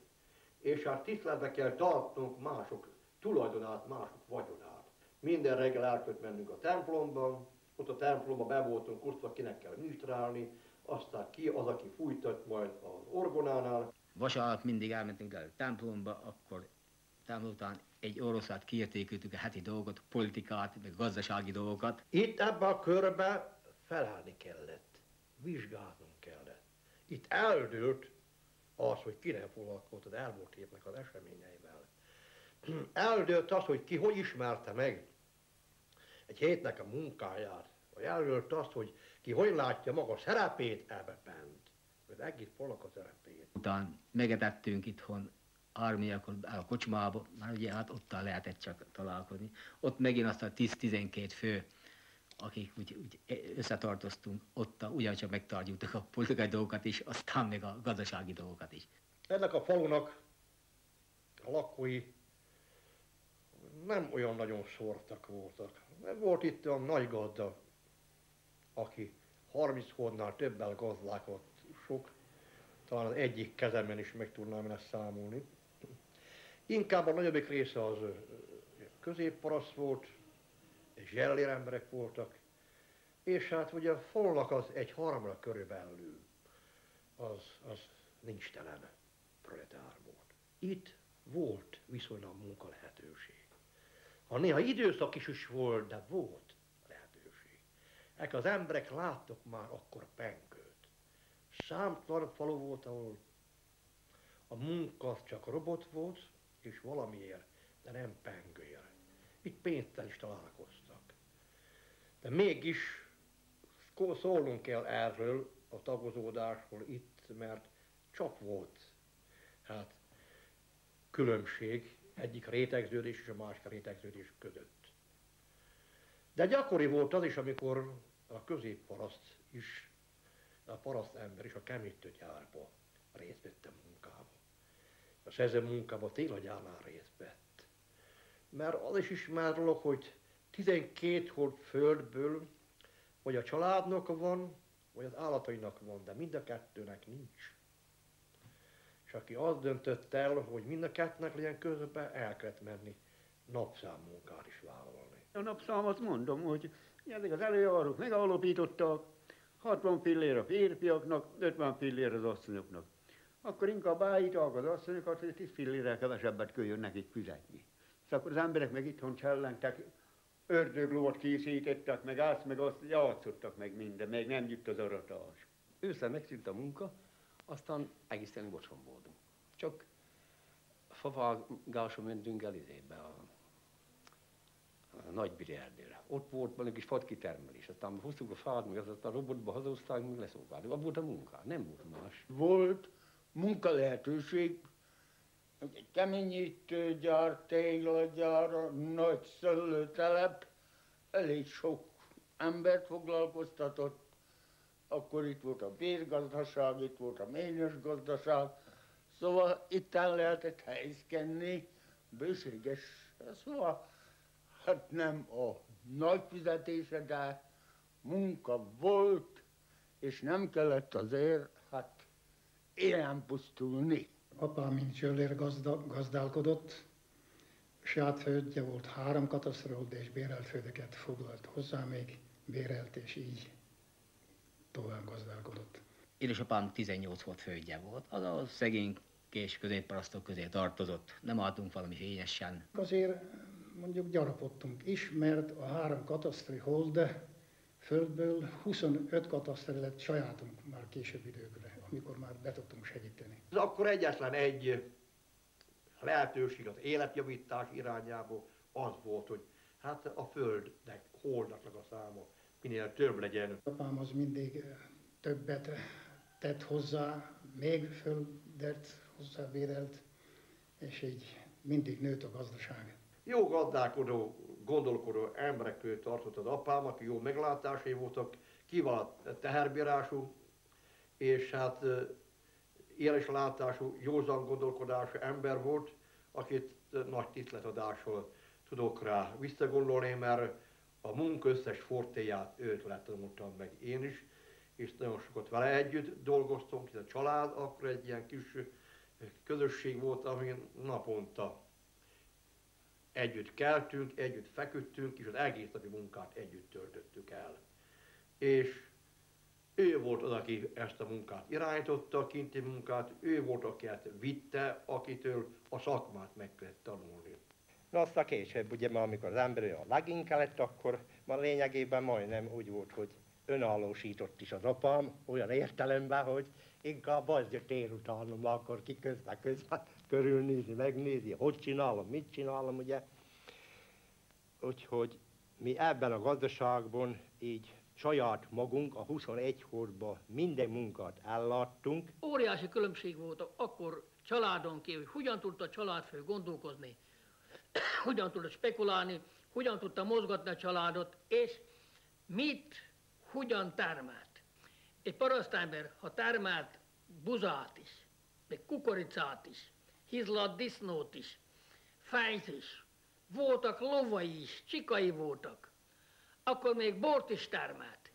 És hát tiszteletbe kell tartanunk mások tulajdonát, mások vagyonát. Minden reggel el kellett mennünk a templomban, ott a templomban be voltunk kusztva, kinek kell műstrálni, aztán ki az, aki fújtat majd az orgonánál. Vasárnap mindig elmentünk el a templomba, akkor templom után egy oroszlát kiértékeltük a heti dolgot, politikát, meg gazdasági dolgokat. Itt ebben a körben felállni kellett, vizsgálnunk kellett. Itt eldőlt az, hogy ki nem foglalkozott az elmúlt évnek az eseményeivel. Eldőlt az, hogy ki hogy ismerte meg egy hétnek a munkáját, vagy eldőlt az, hogy ki hogy látja maga szerepét ebbe bent, az egész falak a szerepét. Utána megetettünk itthon ármiakon a kocsmába, már ugye hát ott lehetett csak találkozni. Ott megint azt a 10-12 fő, akik úgy összetartoztunk, ott ugyancsak megtárgyultak a politikai dolgokat is, aztán meg a gazdasági dolgokat is. Ennek a falunak a lakói nem olyan nagyon szórtak voltak. Volt itt a nagy gazda, aki 30 hódnál többel gazdálkodott sok, talán az egyik kezemben is meg tudnám ezt számolni. Inkább a nagyobbik része az középparaszt volt, és zsellér emberek voltak, És hát ugye a Follak az egy harmada körülbelül, az nincstelen proletár volt. Itt volt viszonylag munka lehetőség. Ha néha időszak is volt, de volt lehetőség. Ekkor az emberek láttak már akkor pengőt. Számtalan falu volt, ahol a munka csak robot volt, és valamiért, de nem pengőért. Itt pénztel is találkoztak. De mégis szólnunk kell erről a tagozódásról itt, mert csak volt hát különbség egyik rétegződés és a másik rétegződés között. De gyakori volt az is, amikor a középparaszt is, a paraszt ember is a kemítőgyárba részt vett a munkába. A szerző munkába télhagyárnál részt vett. Mert az is ismert dolog, hogy 12 hord földből vagy a családnak van, vagy az állatainak van, de mind a kettőnek nincs. És aki azt döntött el, hogy mind a kettőnek legyen közben, el kellett menni napszámmunkát is vállalni. A napszámot mondom, hogy ezek az előjárók megalapítottak, 60 pillér a férfiaknak, 50 pillér az asszonyoknak. Akkor inkább állíták az asszonyokat, hogy 10 pillérrel kevesebbet köljön nekik fizetni. És akkor az emberek meg itthon csellentek, ördöglót készítettek, meg azt játszottak meg minden, meg nem jött az aratás. Ősszel megszűnt a munka, aztán egészen otthon voltunk. Csak favágásra mentünk el a Nagybiri erdőre. Ott volt valami kis fagykitermelés, aztán hoztuk a fát, meg azt a robotba hazahozták, meg leszolgáltuk. Abban volt a munka, nem volt más. Volt munka lehetőség, egy keményítőgyár, téglagyár, nagy szőlőtelep, elég sok embert foglalkoztatott. Akkor itt volt a bérgazdaság, itt volt a ményes gazdaság, szóval itt el lehetett helyezkedni, bőséges, szóval hát nem a nagy fizetése, de munka volt, és nem kellett azért, hát élen pusztulni. Apám, mint zsölér gazdálkodott, saját földje volt, 3 katasztród és bérelt földeket foglalt hozzá, még bérelt, és így tovább gazdálkodott. Édesapám 18 volt földje volt, az a szegény és középparasztok közé tartozott. Nem álltunk valami fényesen. Azért mondjuk gyarapodtunk is, mert a 3 katasztri hold földből 25 katasztri lett sajátunk már később időkre, amikor már be tudtunk segíteni. Ez akkor egyetlen egy lehetőség az életjavítás irányából az volt, hogy hát a földnek, holdaknak a száma minél több legyen. Apám az mindig többet tett hozzá, még földet hozzábérelt, és így mindig nőtt a gazdaság. Jó gazdálkodó, gondolkodó emberektől tartott az apám, aki jó meglátásai voltak, kivált teherbírású, és hát éles látású, józan gondolkodású ember volt, akit nagy tiszteletadással tudok rá visszagondolni, mert a munka összes fortéját őt tanultam meg én is, és nagyon sokat vele együtt dolgoztunk, hisz a család akkor egy ilyen kis közösség volt, amin naponta együtt keltünk, együtt feküdtünk, és az egész napi munkát együtt töltöttük el. És ő volt az, aki ezt a munkát irányította, a kinti munkát, ő volt, aki ezt vitte, akitől a szakmát meg kellett tanulni. Na aztán később, ugye már amikor az ember a leginkább lett, akkor már lényegében majdnem úgy volt, hogy önállósított is az apám, olyan értelemben, hogy inkább az jött én utánom, akkor ki közben körülnézi, megnézi, hogy csinálom, mit csinálom, ugye. Úgyhogy mi ebben a gazdaságban így saját magunk a 21 hordban minden munkát elláttunk. Óriási különbség volt akkor családon kívül, hogy hogyan tudta a családfő gondolkozni, hogyan tudta spekulálni, hogyan tudta mozgatni a családot, és hogyan termelt. Egy parasztember, ha termelt buzát is, meg kukoricát is, hizladt disznót is, fejt is, voltak lovai is, csikai voltak, akkor még bort is termelt.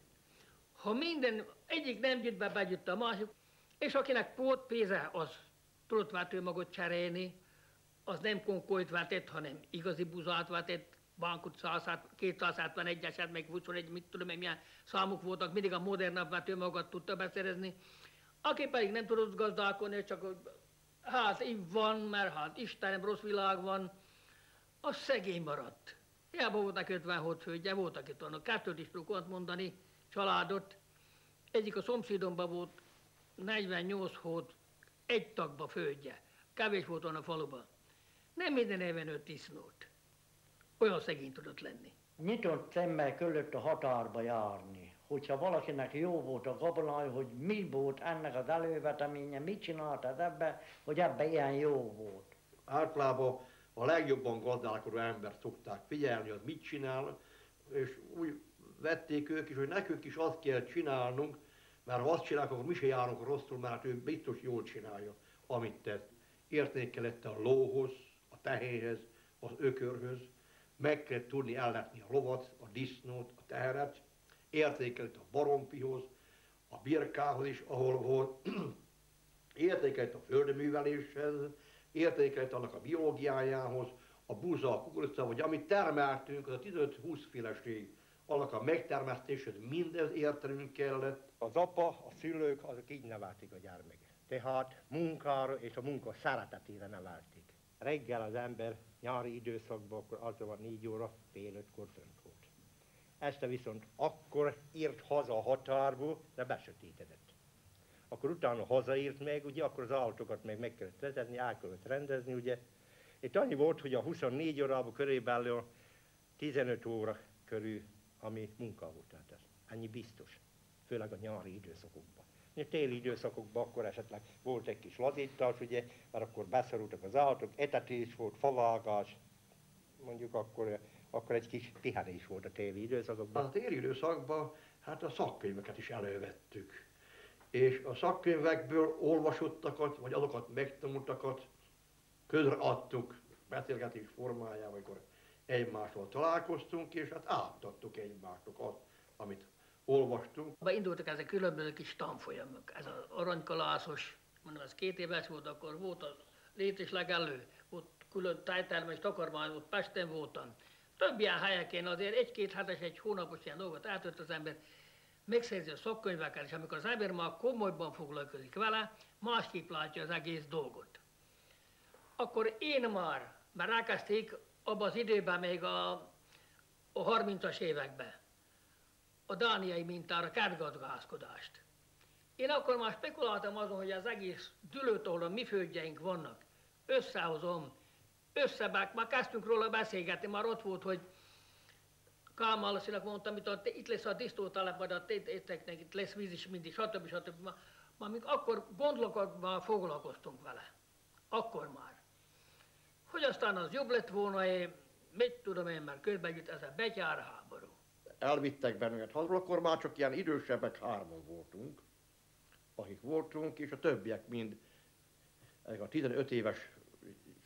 Ha minden, egyik nem jött be, bejött a másik, és akinek volt pénze, az tudott vető magot cserélni, az nem konkolyt vetett, hanem igazi buzát vetett, Bankut 271-eset, meg 21, mit tudom én, milyen számuk voltak, mindig a modernabb vetőmagat tudta beszerezni. Aki pedig nem tudott gazdálkodni, csak hát így van, mert hát Istenem, rossz világ van, az szegény maradt. Hiába voltak 56 hölgye, voltak itt annak, 2 is tudok mondani, családot. Egyik a szomszédomban volt 48 hót, egy tagba földje. Kevés volt a faluban. Nem minden éven 5 disznót. Olyan szegény tudott lenni. Nyitott szemmel kellett a határba járni. Hogyha valakinek jó volt a gabonája, hogy mi volt ennek az előveteménye, mit csináltad ebbe, hogy ebbe ilyen jó volt. Általában a legjobban gazdálkodó embert szokták figyelni, az mit csinál, és úgy vették ők is, hogy nekünk is azt kell csinálnunk, mert ha azt csináljuk, akkor mi se járunk rosszul, mert ő biztos jól csinálja, amit tett. Értékelette a lóhoz, a tehéhez, az ökörhöz, meg kell tudni elletni a lovat, a disznót, a teheret, értékelette a baromfihoz, a birkához is, ahol értékelette a földműveléshez, értékelette annak a biológiájához, a buza, a kukorica, vagy amit termeltünk, az a 15-20 féleség, annak a megtermesztéshez mindez értenünk kellett. Az apa, a szülők, azok így nevelték a gyermeket. Tehát munkára és a munka szeretetére nevelték. Reggel az ember nyári időszakban akkor az van 4 óra, fél 5-kor fönt volt. Este viszont akkor írt haza a határból, de besötétedett. Akkor utána hazaírt meg, ugye, akkor az állatokat meg kellett vezetni, el kellett rendezni, ugye. Itt annyi volt, hogy a 24 órában körülbelül 15 óra körül, ami munka volt. Tehát ez ennyi biztos, főleg a nyári időszakokban. A téli időszakokban akkor esetleg volt egy kis lazítás, ugye, mert akkor beszorultak az állatok, etetés volt, favágás, mondjuk akkor egy kis pihenés volt a téli időszakokban. A téli időszakban hát a szakkönyveket is elővettük. És a szakkönyvekből olvasottakat, vagy azokat megtanultakat közreadtuk beszélgetés formájában, amikor egymással találkoztunk, és hát átadtuk egymásnak azt, amit olvastunk. Beindultak ezek különböző kis tanfolyamok. Ez az aranykalászos, mondom, ez 2 éves volt, akkor volt a léteslegelő, volt külön tájtermés, takarmány, ott Pesten voltam. Több ilyen helyeken azért 1-2 hetes, 1 hónapos ilyen dolgot átött az ember, megszerzi a szakkönyvekkel, és amikor az ember már komolyban foglalkozik vele, másképp látja az egész dolgot. Akkor én már elkezdték abban az időben, még a 30-as években, a dániai mintára kertgazdálkodást. Én akkor már spekuláltam azon, hogy az egész dülőt, ahol a mi földjeink vannak, összehozom, már kezdtünk róla beszélgetni, már ott volt, hogy Kálmán Lacinak mondtam, hogy itt lesz a disznótelep, majd a téteknek itt lesz víz is mindig, stb. Már még akkor gondolkodva foglalkoztunk vele. Akkor már. Hogy aztán az jobb lett volna, mit tudom én, mert közben jut ez a betyár háború. Elvittek bennünket hazul, akkor már csak ilyen idősebbek 3-an voltunk, akik voltunk, és a többiek mind, ezek a 15 éves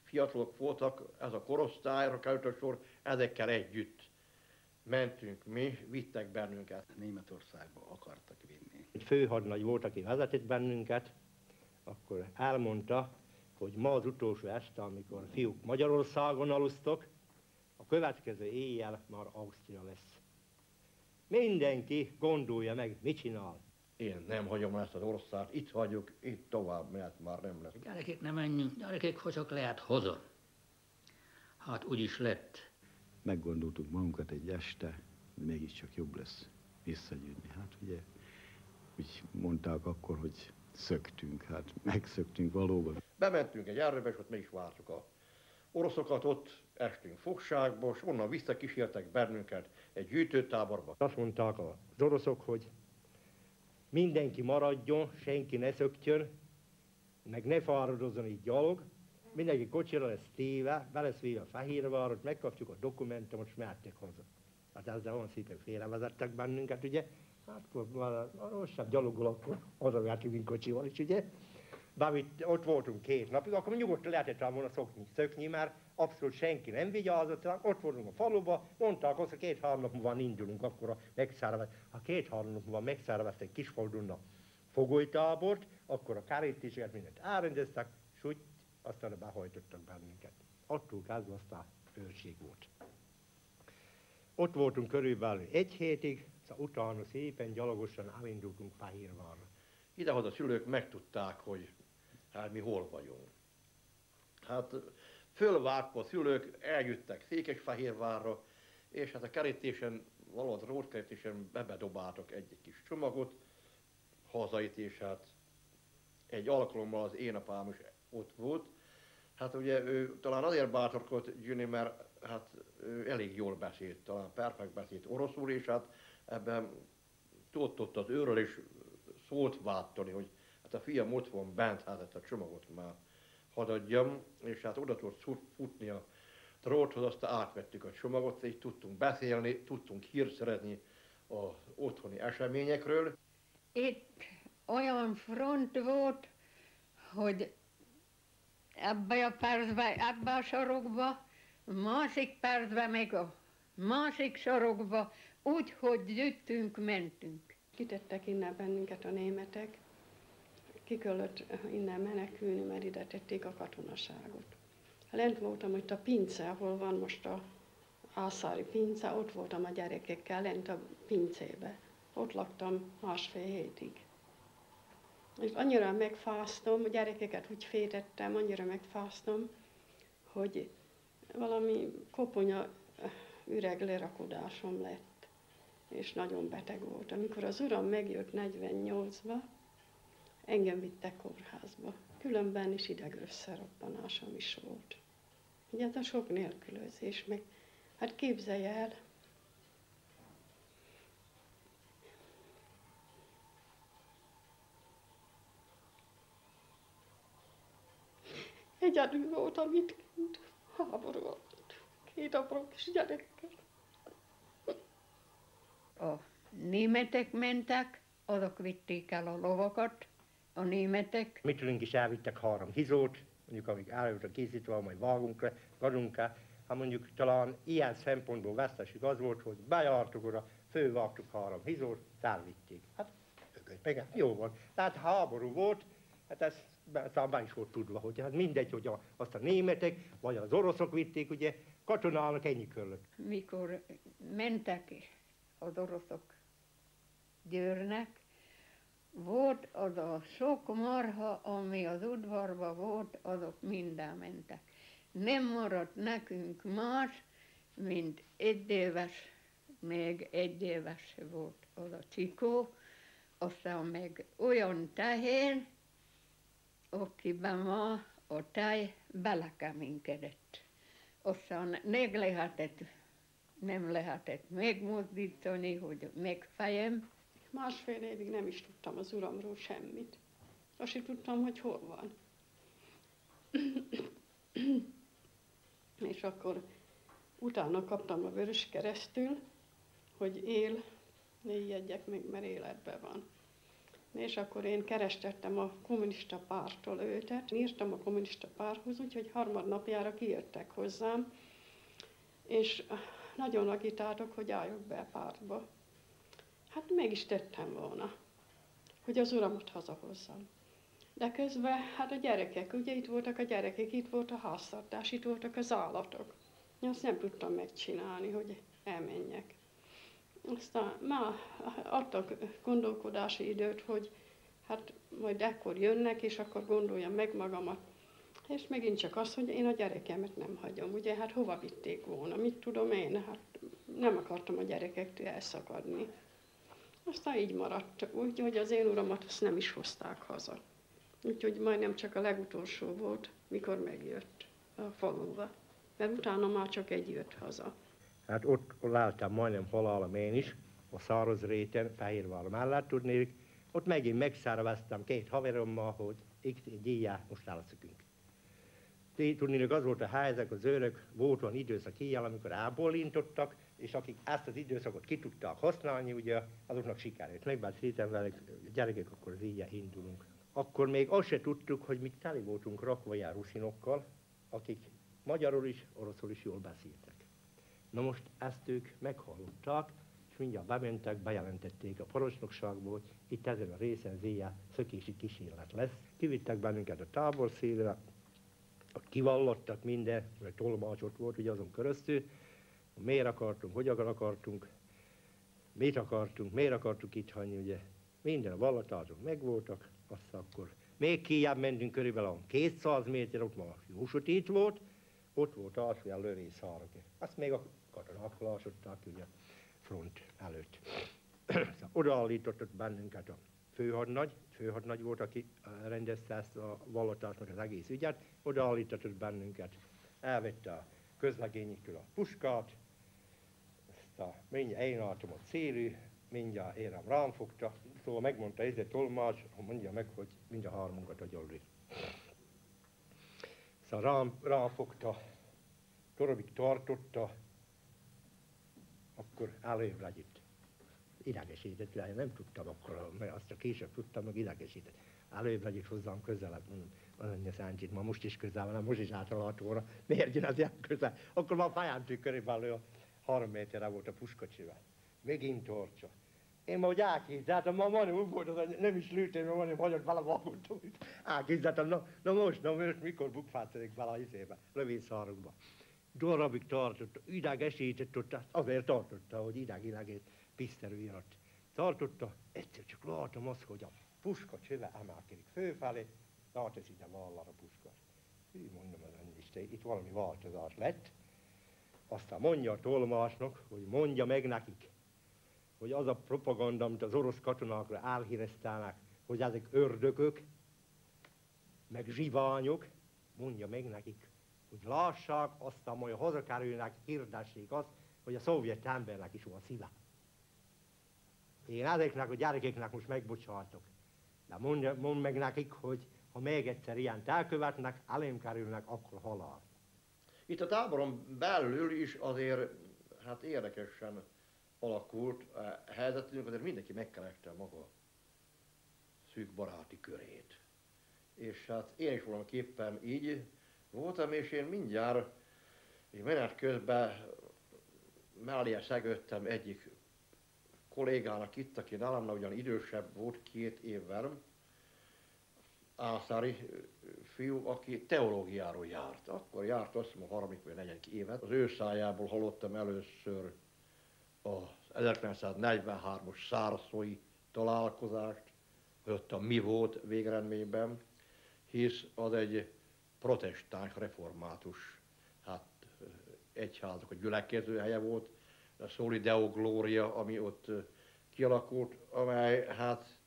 fiatalok voltak, ez a korosztályra került a sor, ezekkel együtt mentünk mi, vittek bennünket. Németországba akartak vinni. Egy főhadnagy volt, aki vezetett bennünket, akkor elmondta, hogy ma az utolsó este, amikor a fiúk Magyarországon alusztok, a következő éjjel már Ausztria lesz. Mindenki gondolja meg, mit csinál. Én nem hagyom ezt az országot, itt hagyjuk, itt tovább, mert már nem lesz. Gyerekek, nem menjünk, gyerekek, hogy csak lehet haza. Hát úgy is lett. Meggondoltuk magunkat egy este, hogy mégiscsak jobb lesz visszagyűjtni. Hát ugye úgy mondták akkor, hogy szöktünk, hát megszöktünk valóban. Bementünk egy erőbe, és ott meg is vártuk a oroszokat, ott estünk fogságba, és onnan visszakísértek bennünket egy gyűjtőtáborba. Azt mondták az oroszok, hogy mindenki maradjon, senki ne szöktjön, meg ne fáradozzon így gyalog, mindenki kocsira lesz téve, be lesz véve a Fehérvárot, megkapjuk a dokumentumot, és mehettek haza. Hát ezzel olyan szépen félrevezettek bennünket, ugye? Hát akkor rosszabb gyalogol, akkor hazavehetünk, mint kocsival is, ugye? Bármit, ott voltunk 2 napig, akkor nyugodtan lehetett rá volna szökni, mert abszolút senki nem vigyázott, ott voltunk a faluba, mondták azt, hogy 2-3 nap múlva indulunk, akkor ha 2-3 nap múlva megszerveztek Kisfaldun a fogolytábort, akkor a kerítéseket mindent elrendeztek, és úgy aztán behajtottak bennünket. Attól kezdve aztán őrség volt. Ott voltunk körülbelül 1 hétig, utána szépen gyalogosan elindultunk Fehérvárra. Idehaza a szülők megtudták, hogy hát mi hol vagyunk. Hát fölvágva a szülők eljöttek Székesfehérvárra, és hát a kerítésen, valahogy rótkerítésen bebedobáltak egy kis csomagot, hazait, és hát egy alkalommal az én apám is ott volt. Hát ugye ő talán azért bátorkodott Gyüni, mert hát ő elég jól beszélt, talán perfekt beszélt oroszul, és hát ebben tudott az őről, és szólt váltani, hogy hát a fiam ott van bent, hát ezt a csomagot már hadd adjam, és hát oda tudott futni a dróthoz, aztán átvettük a csomagot, és tudtunk beszélni, tudtunk hírszerezni az otthoni eseményekről. Itt olyan front volt, hogy ebbe a percben, ebbe a sorokba, másik percben meg a másik sorokba, úgy, hogy gyűjtünk, mentünk. Kitettek innen bennünket a németek, ki kellett innen menekülni, mert ide tették a katonaságot. Lent voltam itt a pince, ahol van most a Ászári pince, ott voltam a gyerekekkel lent a pincébe. Ott laktam 1,5 hétig. És annyira megfáztam, a gyerekeket úgy fétettem, annyira megfáztam, hogy valami koponya üreg lerakodásom lett, és nagyon beteg volt. Amikor az uram megjött 48-ba, engem vittek kórházba. Különben is idegösszeroppanásom is volt. Ugye ez a sok nélkülözés, meg hát képzelje el, egyedül voltam itt kint, háború alatt, 2 apró kis gyerekkel. A németek mentek, azok vitték el a lovakat, a németek. Mitülünk is elvittek 3 hizót, mondjuk amíg eljöttek készítve, majd vágunk el. Hát mondjuk talán ilyen szempontból vesztesük az volt, hogy bejártuk oda, fölvágtuk 3 hizót, elvitték. Hát meg jó van. Tehát háború volt, hát ez be is volt tudva, hogy hát mindegy, hogy azt a németek, vagy az oroszok vitték, ugye katonának ennyi kellett. Mikor mentek az oroszok Győrnek, volt az a sok marha, ami az udvarban volt, azok minden mentek. Nem maradt nekünk más, mint 1 éves, még 1 éves volt az a Csikó, aztán meg olyan tehén, akiben ma a tej belekeménykedett. Aztán nem lehetett megmozdítani, hogy megfejem. 1,5 évig nem is tudtam az uramról semmit. Azt sem tudtam, hogy hol van. És akkor utána kaptam a Vöröskeresztül, hogy él, ne ijedjek meg, mert életben van. És akkor én kerestettem a kommunista pártól őtet, írtam a kommunista párthoz, úgyhogy harmadnapjára kijöttek hozzám, és nagyon agitáltak, hogy álljak be a pártba. Hát meg is tettem volna, hogy az uramat hazahozzam. De közben, hát a gyerekek, ugye itt voltak a gyerekek, itt volt a háztartás, itt voltak az állatok. Azt nem tudtam megcsinálni, hogy elmenjek. Aztán már adtak gondolkodási időt, hogy hát majd ekkor jönnek, és akkor gondoljam meg magamat. És megint csak az, hogy én a gyerekemet nem hagyom. Ugye hát hova vitték volna, mit tudom én, hát nem akartam a gyerekektől elszakadni. Aztán így maradt, úgyhogy az én uramat azt nem is hozták haza. Úgyhogy majdnem csak a legutolsó volt, mikor megjött a faluba. Mert utána már csak egy jött haza. Hát ott láttam majdnem halálom én is, a száraz réten, Fehérvár mellett tudnék. Ott megint megszerveztem 2 haverommal, hogy egy éjjel most elszökünk. Tudnék, az volt a helyzet, az őrök volt olyan időszak éjjel, amikor elbólintottak, és akik ezt az időszakot ki tudták használni, ugye azoknak sikerült. Megbeszéltem velük, gyerekek, akkor az éjjel indulunk. Akkor még azt se tudtuk, hogy mi teli voltunk rakva ilyen ruszinokkal, akik magyarul is, oroszul is jól beszéltek. Na most ezt ők meghallották, és mindjárt bementek, bejelentették a parancsnokságból, hogy itt ezen a részen az éjjel szökési kísérlet lesz. Kivittek bennünket a táborszélre, ott kivallottak minden, mert tolmács ott volt ugye azon köröztül, Miért akartunk, hogyan akartunk, mit akartunk, miért akartuk itt hagyni, ugye. Minden a vallatások megvoltak, aztán akkor még kijebb mentünk körülbelül 200 méter, ott már Jósutít volt, ott volt alsó a lövészárok. Azt még a katonák lásották ugye front előtt. Odaállított bennünket a főhadnagy volt, aki rendezte ezt a vallatásnak az egész ügyet, odaállított bennünket, elvette a közlegényiktől a puskát, aztán mindjárt én álltam a célű, mindjárt érem rám fogta, szóval megmondta ez egy tolmács, mondja meg, hogy mindjárt hármunkat agyalni. Szóval rám fogta, darabig tartotta, akkor előbb legyitt. Idegesített, nem tudtam akkor, mert azt a később tudtam, meg idegesített. Előbb legyitt hozzám közelebb, mondja Száncsit, ma most is közel van, most is átalalt óra, miért jön az ilyen közel? Akkor már fejemtől körülbelül 3 méterre volt a puskacsivel. Megint tartsa. Én ma úgy elképzeltem, ma majdnem úgy volt, az, nem is lőttem, mert majdnem hagyott vele vakultam. Elképzeltem, na most, mikor bukfátszik vele a izébe, lövészárokba. Darabig tartott, idegesített ott, azért tartotta, hogy idegileg piszterüljön ott. Tartotta, egyszer csak látom azt, hogy a puska csöve emelkedik főfelé, látsz ide vallar a puska. Hű, mondom, az Isten, itt valami változás lett. Aztán mondja a tolmásnak, hogy mondja meg nekik, hogy az a propaganda, amit az orosz katonákra elhíreztelnek, hogy ezek ördögök, meg zsiványok, mondja meg nekik, hogy lássák, aztán majd hazakerülnek, hirdessék azt, hogy a szovjet embernek is van szíve. Én ezeknek a gyerekeknek most megbocsátok, de mondd meg nekik, hogy ha még egyszer ilyent elkövetnek, elém kerülnek, akkor halál. Itt a táboron belül is azért hát érdekesen alakult a helyzetünk, azért mindenki megkereste maga szűk baráti körét. És hát én is valamiképpen így voltam, és én mindjárt menet közben mellé szegődtem egyik kollégának itt, aki nálamnál ugyan idősebb volt 2 évvel, ászári fiú, aki teológiáról járt. Akkor járt azt mondom 3. vagy 4. évet. Az ő szájából hallottam először az 1943-as szárszói találkozást, hogy ott mi volt végeredményben, hisz az egy protestáns, református egyházak, a gyülekező helye volt, a Soli Deo Gloria, ami ott kialakult, amely hát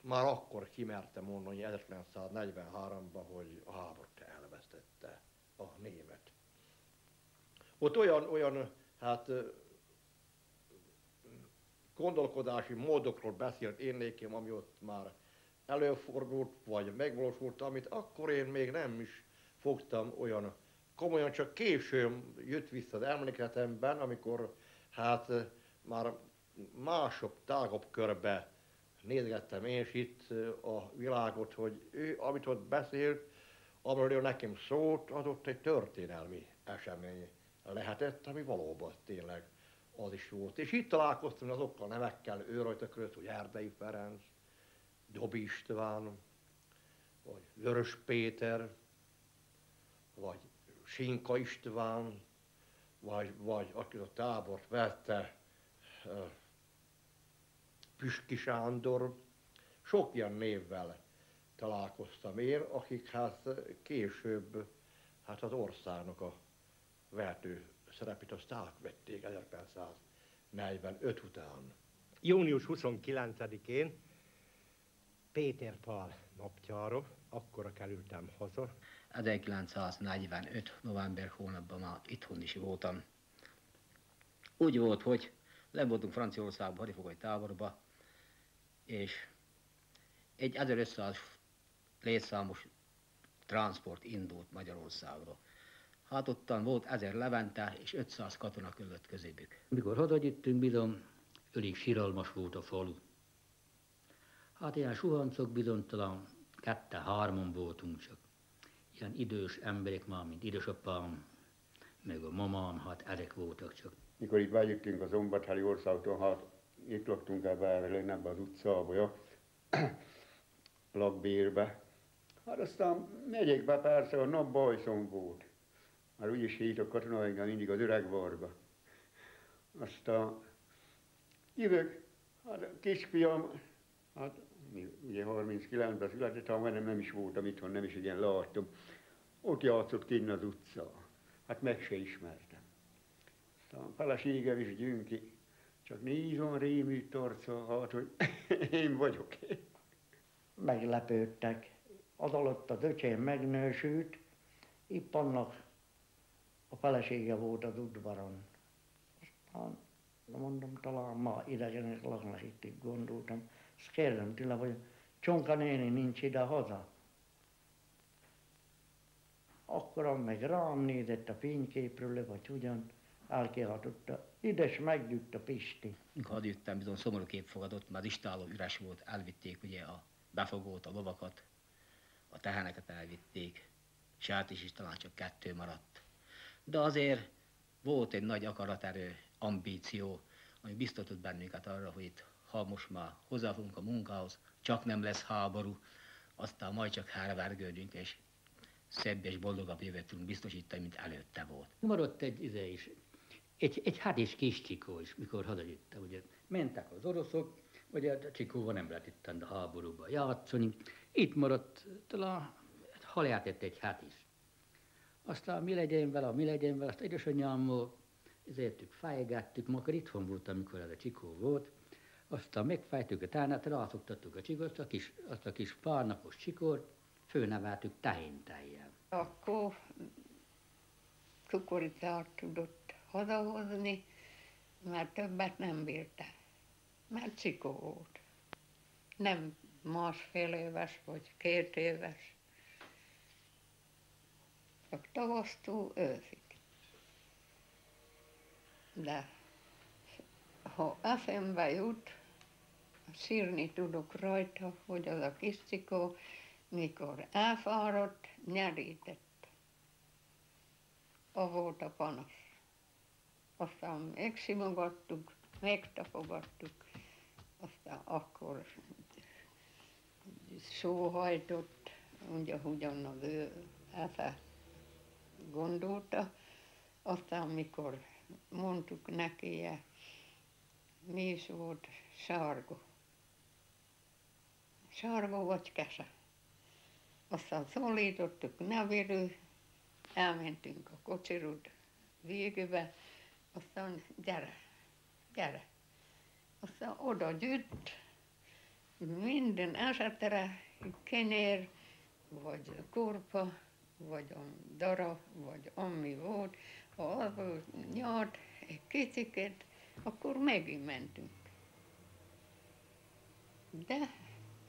már akkor kimerte mondani 1943-ban, hogy a háborút elvesztette a német. Ott olyan hát gondolkodási módokról beszélt én nékem, ami ott már előfordult, vagy megvalósult, amit akkor én még nem is fogtam olyan komolyan, csak később jött vissza az emléketemben, amikor hát már másabb, tágabb körbe nézgettem én is itt a világot, hogy ő, amit ott beszélt, amiről nekem szólt, az ott egy történelmi esemény lehetett, ami valóban tényleg az is volt. És itt találkoztam azokkal a nevekkel, ő rajta között, hogy Erdei Ferenc, Dobi István, vagy Vörös Péter, vagy Sinka István, vagy aki a tábort vette, Püski Sándor, sok ilyen névvel találkoztam én, akik hát később hát az országnak a vehető szerepét azt átvették 1945 után. Június 29-én Péter Pál napjára, akkora kerültem haza. 1945. november hónapban már itthon is voltam. Úgy volt, hogy le voltunk Franciaországba, hadifogoly táborba, és egy 1500 létszámos transport indult Magyarországra. Hát ottan volt 1000 levente, és 500 katona között közébük. Mikor hazagyüttünk, bizony, elég siralmas volt a falu. Hát ilyen suhancok bizonytalan, 2-3 voltunk csak. Ilyen idős emberek már, mint édesapám, meg a mamám, hát ezek voltak csak. Mikor itt bejöttünk az Ombathely országtól, hát itt laktunk ebben az utcába, lakbérbe. Hát aztán megyek be, persze, a nap bajszom volt. Már úgy is hívtak katonainkkal mindig az Öreg Varga. Aztán jövök, hát a kisfiam, hát ugye 39-ben született, ha majdnem nem is voltam itthon, nem is igen láttam. Ott játszott kinn az utcán. Hát meg se ismertem. Aztán a feleségem is Gyünki, csak nézom rémült arca, hát, hogy én vagyok. Meglepődtek. Az alatt az öcsém megnősült, épp annak a felesége volt az udvaron. Aztán mondom, talán ma idegenek laknak itt gondoltam. Azt kérdem tőle, hogy Csonka néni nincs ide haza. Akkor meg rám nézett a fényképről, vagy ugyan elkiáltotta, ides meggyűjt a Pisti. Mikor hazajöttem, bizony szomorú kép fogadott, mert az istáló üres volt, elvitték ugye a befogót, a lovakat, a teheneket elvitték, sertés is talán csak 2 maradt. De azért volt egy nagy akaraterő, ambíció, ami biztatott bennünket arra, hogy itt, ha most már hozzáfogunk a munkához, csak nem lesz háború, aztán majd csak hervergődünk, és szebb és boldogabb jövőt tudunk biztosítani, mint előtte volt. Maradt egy hát és kis Csikó is, mikor hazajöttem, ugye mentek az oroszok, ugye a Csikóval nem lehet itt a háborúban játszani. Itt maradt talán, ha lehetett egy hát is. Aztán mi legyen vele, azt édesanyámmal ezértük, fejgettük, ma akkor itthon voltam, amikor ez a Csikó volt. Aztán megfejtük a tánát, rászoktattuk a Csikót, azt a kis pár napos Csikót, főneveltük tehéntejjel. Akkor cukoricát tudott hazahozni, mert többet nem bírta, mert Csikó volt. Nem 1,5 éves vagy 2 éves, csak tavasztól őszig. De ha eszembe jut, sírni tudok rajta, hogy az a kis Csikó, mikor elfáradt, nyerített. A volt a panasz. Aztán megsimogattuk, megtapogattuk, aztán akkor sóhajtott, ugye hogyan az ő esze gondolta. Aztán mikor mondtuk neki, mi is volt, Sárga. Sárga vagy Kese. Aztán szólítottuk nevéről, elmentünk a kocsirúd végébe, aztán gyere. Aztán oda gyűjt, minden esetre kenyér, vagy korpa, vagy a dara, vagy ami volt. Ha az volt nyart, egy kicsiket, akkor megint mentünk. De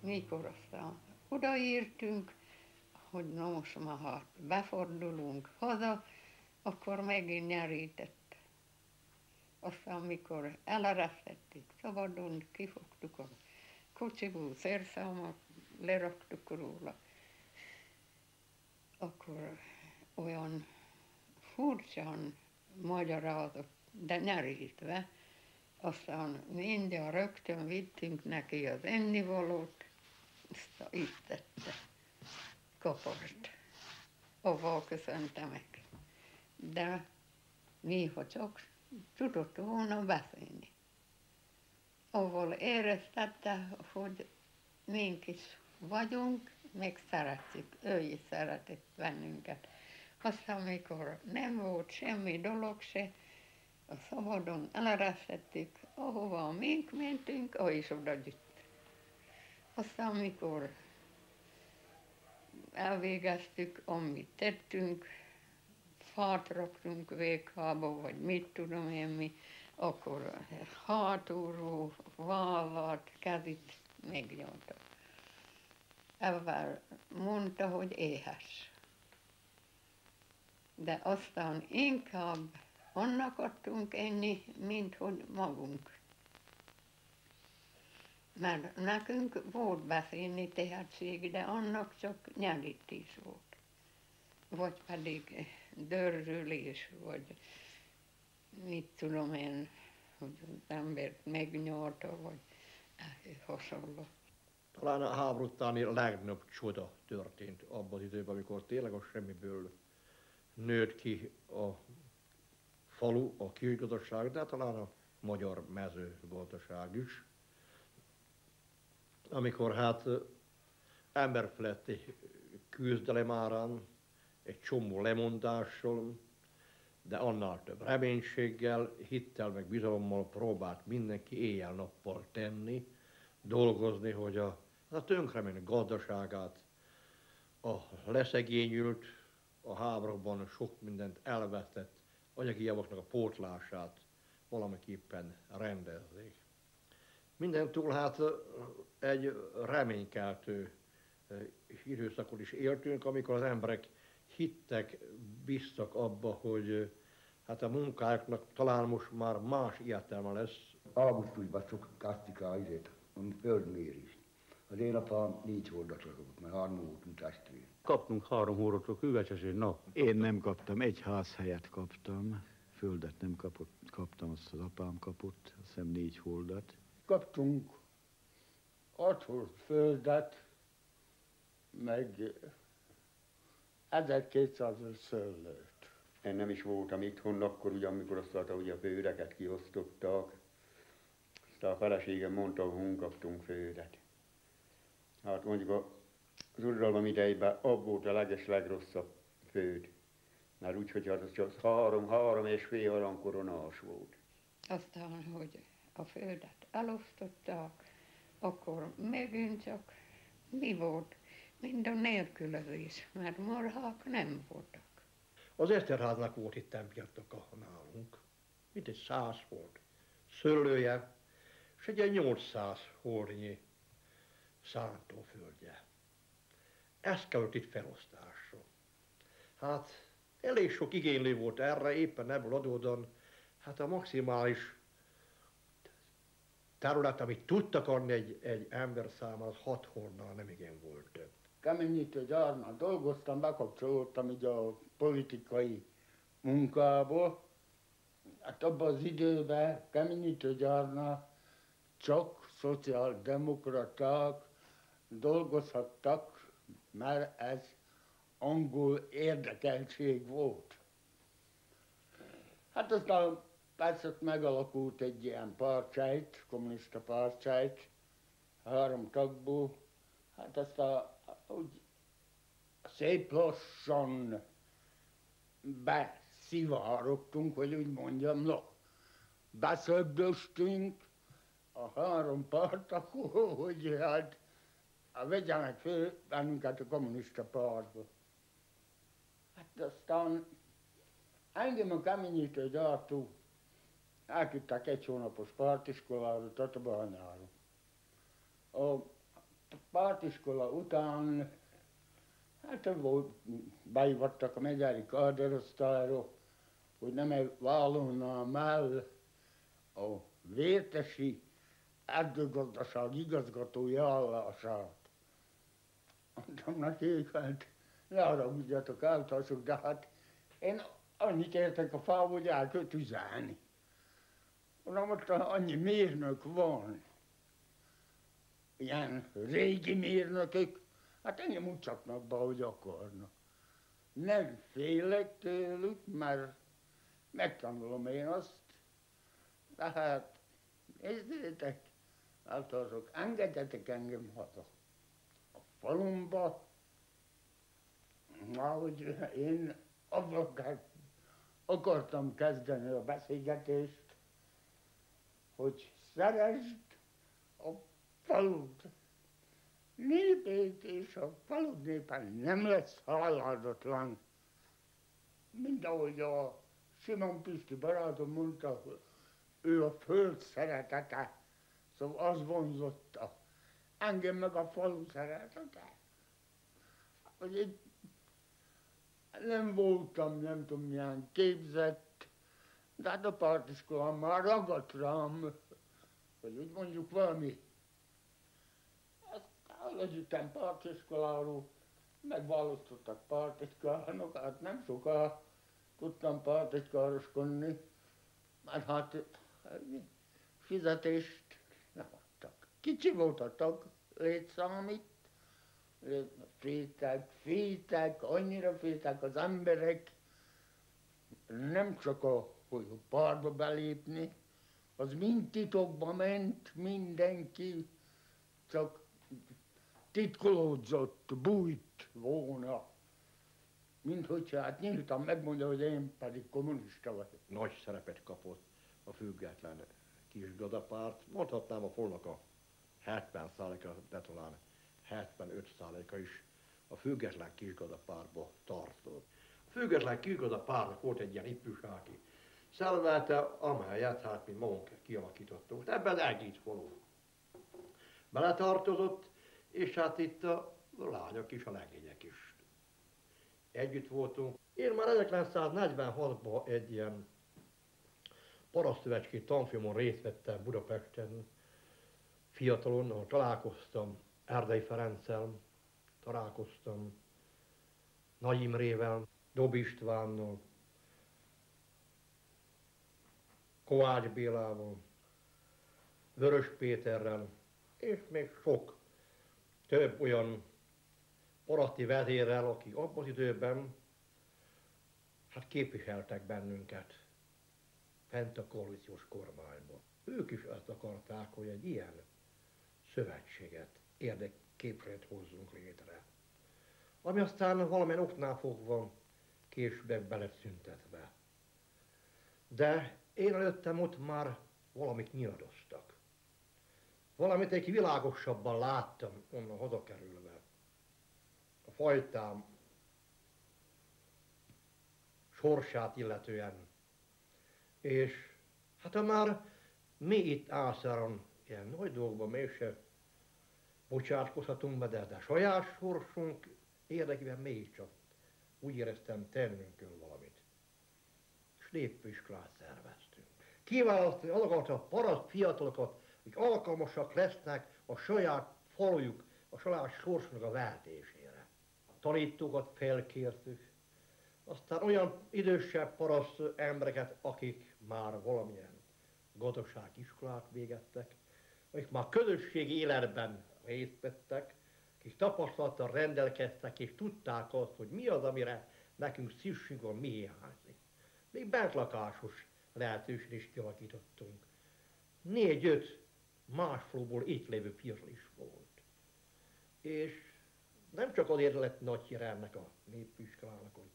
mikor aztán odaértünk, hogy na most már ha befordulunk haza, akkor megint nyerített. Aztán mikor eleresztettük szabadon, kifogtuk a kocsiból szerszámot, leraktuk róla, akkor olyan furcsán magyarázott, de nyerítve, aztán mindjárt rögtön vittünk neki az ennivalót, azt itt tette, kapart, avval köszönte meg. De néha csak tudott volna beszélni. Avval éreztette, hogy mink is vagyunk, meg szeretjük, ő is szeretett bennünket. Aztán, amikor nem volt semmi dolog se, a szabadon eleresztettük, ahova mink mentünk, ahol is oda gyűjt. Aztán, mikor elvégeztük, amit tettünk, fát raktunk véghába, vagy mit tudom én mi, akkor hátulról, vállat, kezit megnyomta. Ezzel mondta, hogy éhes. De aztán inkább annak adtunk enni, mint hogy magunk. Mert nekünk volt beszélni tehetség, de annak csak nyelítés volt. Vagy pedig dörzsülés, vagy mit tudom én, hogy az embert megnyalta, vagy hasonló. Talán a háború utáni legnagyobb csoda történt abban az időben, amikor tényleg a semmiből nőtt ki a falu, a kisgazdaság, de talán a magyar mezőgazdaság is. Amikor hát emberfeletti küzdelem árán, egy csomó lemondással, de annál több reménységgel, hittel meg bizalommal próbált mindenki éjjel-nappal tenni, dolgozni, hogy a tönkrement gazdaságát, a leszegényült, a háborúban sok mindent elvesztett anyagi javaknak a pótlását valamiképpen rendezzék. Minden túl hát egy reménykeltő időszakot is éltünk, amikor az emberek hittek, bíztak abba, hogy hát a munkáknak talán most már más értelme lesz. Augusztusban szokták a földmérést. Az én apám 4 holdat rakott, mert 3 voltunk testvér. Kaptunk 3 hóratok üveses egy nap. Én nem kaptam, egy házhelyet kaptam. Földet nem kaptam, azt az apám kapott, azt hiszem 4 holdat. Kaptunk 6 hold földet, meg 1200 szőlőt. Én nem is voltam itthon akkor, ugye, amikor azt ugye a földeket kiosztottak. Aztán a feleségem mondta, hogy hon kaptunk földet. Hát mondjuk az uralom idejében ab volt a legrosszabb föld. Mert úgy, hogy az csak 3,5 arany koronás volt. Aztán, hogy a földet elosztották, akkor megint csak mi volt? Minden nélkülözés, mert marhák nem voltak. Az Eszterháznak volt itt birtoka nálunk, mint egy 100 volt szőlője, és egy 800 holdnyi szántóföldje. Ez került itt felosztásra. Hát elég sok igénylő volt erre, éppen ebből adódóan, hát a maximális terület, amit tudtak adni egy ember számára, 6 holdnál nem igen volt több. Keményítő gyárnál dolgoztam, bekapcsolódtam így a politikai munkába. Hát abban az időben keményítő gyárnál csak szociáldemokraták dolgozhattak, mert ez angol érdekeltség volt. Hát aztán persze megalakult egy ilyen pártsejt, kommunista pártsejt, 3 tagból. Hát aztán úgy szép lassan beszivárogtunk, hogy úgy mondjam, no, beszögdöstünk a 3 pártak, hogy hát vegyenek föl bennünket a kommunista pártba. Hát aztán engem a keményítő gyártó elküldtek 1 hónapos pártiskolára Tatabányára. A pártiskola után hát beívattak a megyeri káderosztályra, hogy nem vállalnám el a vértesi erdőgazdaság igazgatói állását. Mondtam nekik, hát ne haragudjatok, eltartsuk, de hát én annyit értek a fába, hogy el kell tüzelni. Mondom, ott annyi mérnök van, ilyen régi mérnökök, hát engem úgy csapnak be, ahogy akarnak. Nem félek tőlük, mert megtanulom én azt, de hát nézzétek, eltartok, engedjetek engem haza. A falumba, ahogy én abban akartam kezdeni a beszélgetést, hogy szeresd a falut népét, és a falut népen nem lesz haláldatlan. Mint ahogy a Simon Pisti barátom mondta, hogy ő a föld szeretete, szóval az vonzotta. Engem meg a falu szeretete. Hogy én nem voltam, nem tudom milyen képzett, de hát a pártiskolán már ragadt rám, hogy úgy mondjuk valami. Aztán az pártiskoláról megválasztottak pártiskolának, hát nem soká tudtam pártiskároskodni, mert hát fizetést nem adtak. Kicsi volt a tag létszám itt, féltek, annyira féltek az emberek, nem csak hogy a pártba belépni, az mind titokba ment, mindenki csak titkolódzott, bújt volna. Mint hogyha hát nyíltan megmondja, hogy én pedig kommunista vagyok. Nagy szerepet kapott a független kisgazdapárt. Mondhatnám a Folnak a 70%-a, de talán 75%-a is a független kisgazdapártba tartott. A független kisgazdapártnak volt egy ilyen ifjúsági szervezete, amelyet hát mi magunk kialakítottunk. Ebben együtt való beletartozott, és hát itt a lányok is, a legények is együtt voltunk. Én már 1946-ban egy ilyen parasztszövetségi tanfolyamon részt vettem Budapesten, fiatalon, ahol találkoztam Erdei Ferenccel, találkoztam Nagy Imrével, Dob Istvánnal, Kovács Bélával, Vörös Péterrel, és még sok több olyan paraszti vezérrel, akik abban az időben hát képviseltek bennünket fent a koalíciós kormányban. Ők is azt akarták, hogy egy ilyen szövetséget, érdekképzést hozzunk létre. Ami aztán valamilyen oknál fogva később be lett szüntetve. De én előttem ott már valamit nyiladoztak. Valamit egy világosabban láttam onnan hazakerülve. A fajtám sorsát illetően. És hát ha már mi itt Ászáron ilyen nagy dolgokban mégse bocsátkozhatunk be, de saját sorsunk érdekében mégiscsak úgy éreztem, tennünk kell valamit. És népfőiskolát szerveztünk. Kiválasztani azokat a paraszt fiatalokat, akik alkalmasak lesznek a saját falujuk, a saját sorsnak a váltésére. Tanítókat felkértük, aztán olyan idősebb paraszt embereket, akik már valamilyen gazdasági iskolát végettek, akik már közösségi életben részt vettek, akik tapasztalattal rendelkeztek, és tudták azt, hogy mi az, amire nekünk szükségünk van, mi hiányzik. Még bentlakásos lehetőséget is kialakítottunk. 4-5 más faluból itt lévő fiatal is volt. És nem csak azért lett nagy hír ennek a népfőiskolának, hogy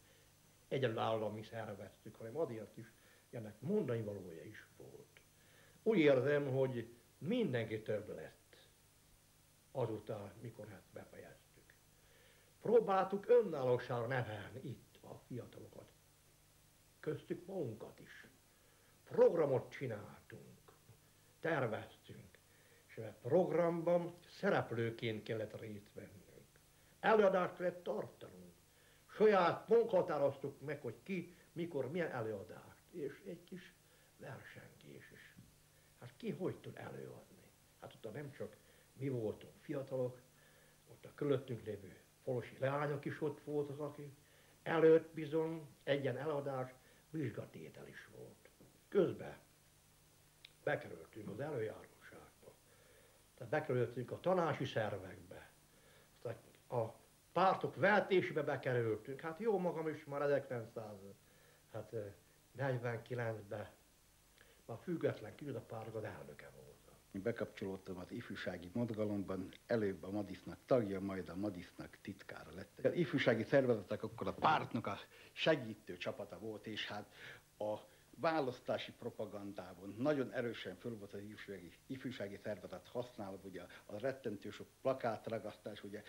egyedülállóan mi szerveztük, hanem azért is, ennek mondani valója is volt. Úgy érzem, hogy mindenki több lett azután, mikor ezt befejeztük. Próbáltuk önállóságra nevelni itt a fiatalokat. Köztük magunkat is. Programot csináltunk, terveztünk, és a programban szereplőként kellett részt vennünk. Előadást kellett tartanunk. Saját munkatároztuk meg, hogy ki, mikor, milyen előadást. És egy kis versengés is. Hát ki hogy tud előadni? Hát ott nem csak mi voltunk fiatalok, ott a körülöttünk lévő falusi leányok is ott voltak, akik előtt bizony egyen előadás, vizsgatétel is volt. Közben bekerültünk az előjáróságba. Tehát bekerültünk a tanácsi szervekbe. Aztán a pártok váltésébe bekerültünk. Hát jó magam is már 1949-ben már független kisgazdapártnak az elnöke voltam. Bekapcsolódtam az ifjúsági mozgalomban, előbb a Madisznak tagja, majd a Madisznak titkára lett. Az ifjúsági szervezetek akkor a pártnak a segítő csapata volt, és hát a választási propagandában nagyon erősen föl volt az ifjúsági szervezet használva, ugye a rettentő sok plakátragasztás, ugye,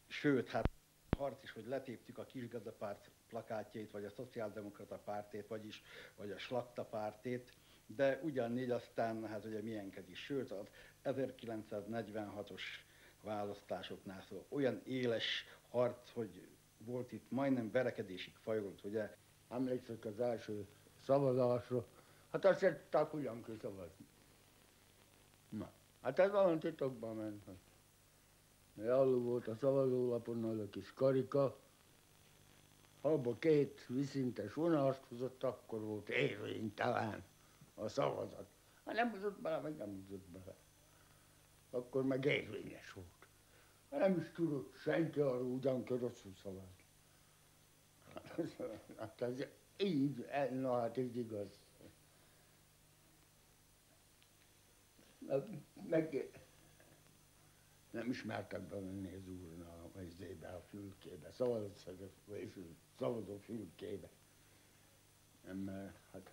sőt, hát harc is, hogy letéptük a kisgazdapárt plakátjait, vagy a szociáldemokrata pártét, vagy a slakta pártét, de ugyanígy aztán, hát ugye milyenket is, sőt, az 1946-os választásoknál szóval olyan éles harc, hogy volt itt majdnem verekedésig fajolt, ugye. Emlékszek az első szavazásra, hát azt se tudták ugyan kiszavazni. Na, hát ez olyan titokban ment. Alul volt a szavazólapon az a kis karika, abba 2 viszintes vonalat hozott, akkor volt érvénytelen a szavazat. Hát nem hozott bele, meg nem hozott bele. Akkor meg érvényes volt. Hát nem is tudott senki arra ugyan rosszul szavazni. Hát ez Így, na hát így igaz. Meg nem ismertek bemenni az úrna a izébe, a fülkébe, szavazó fülkébe. Nem, hát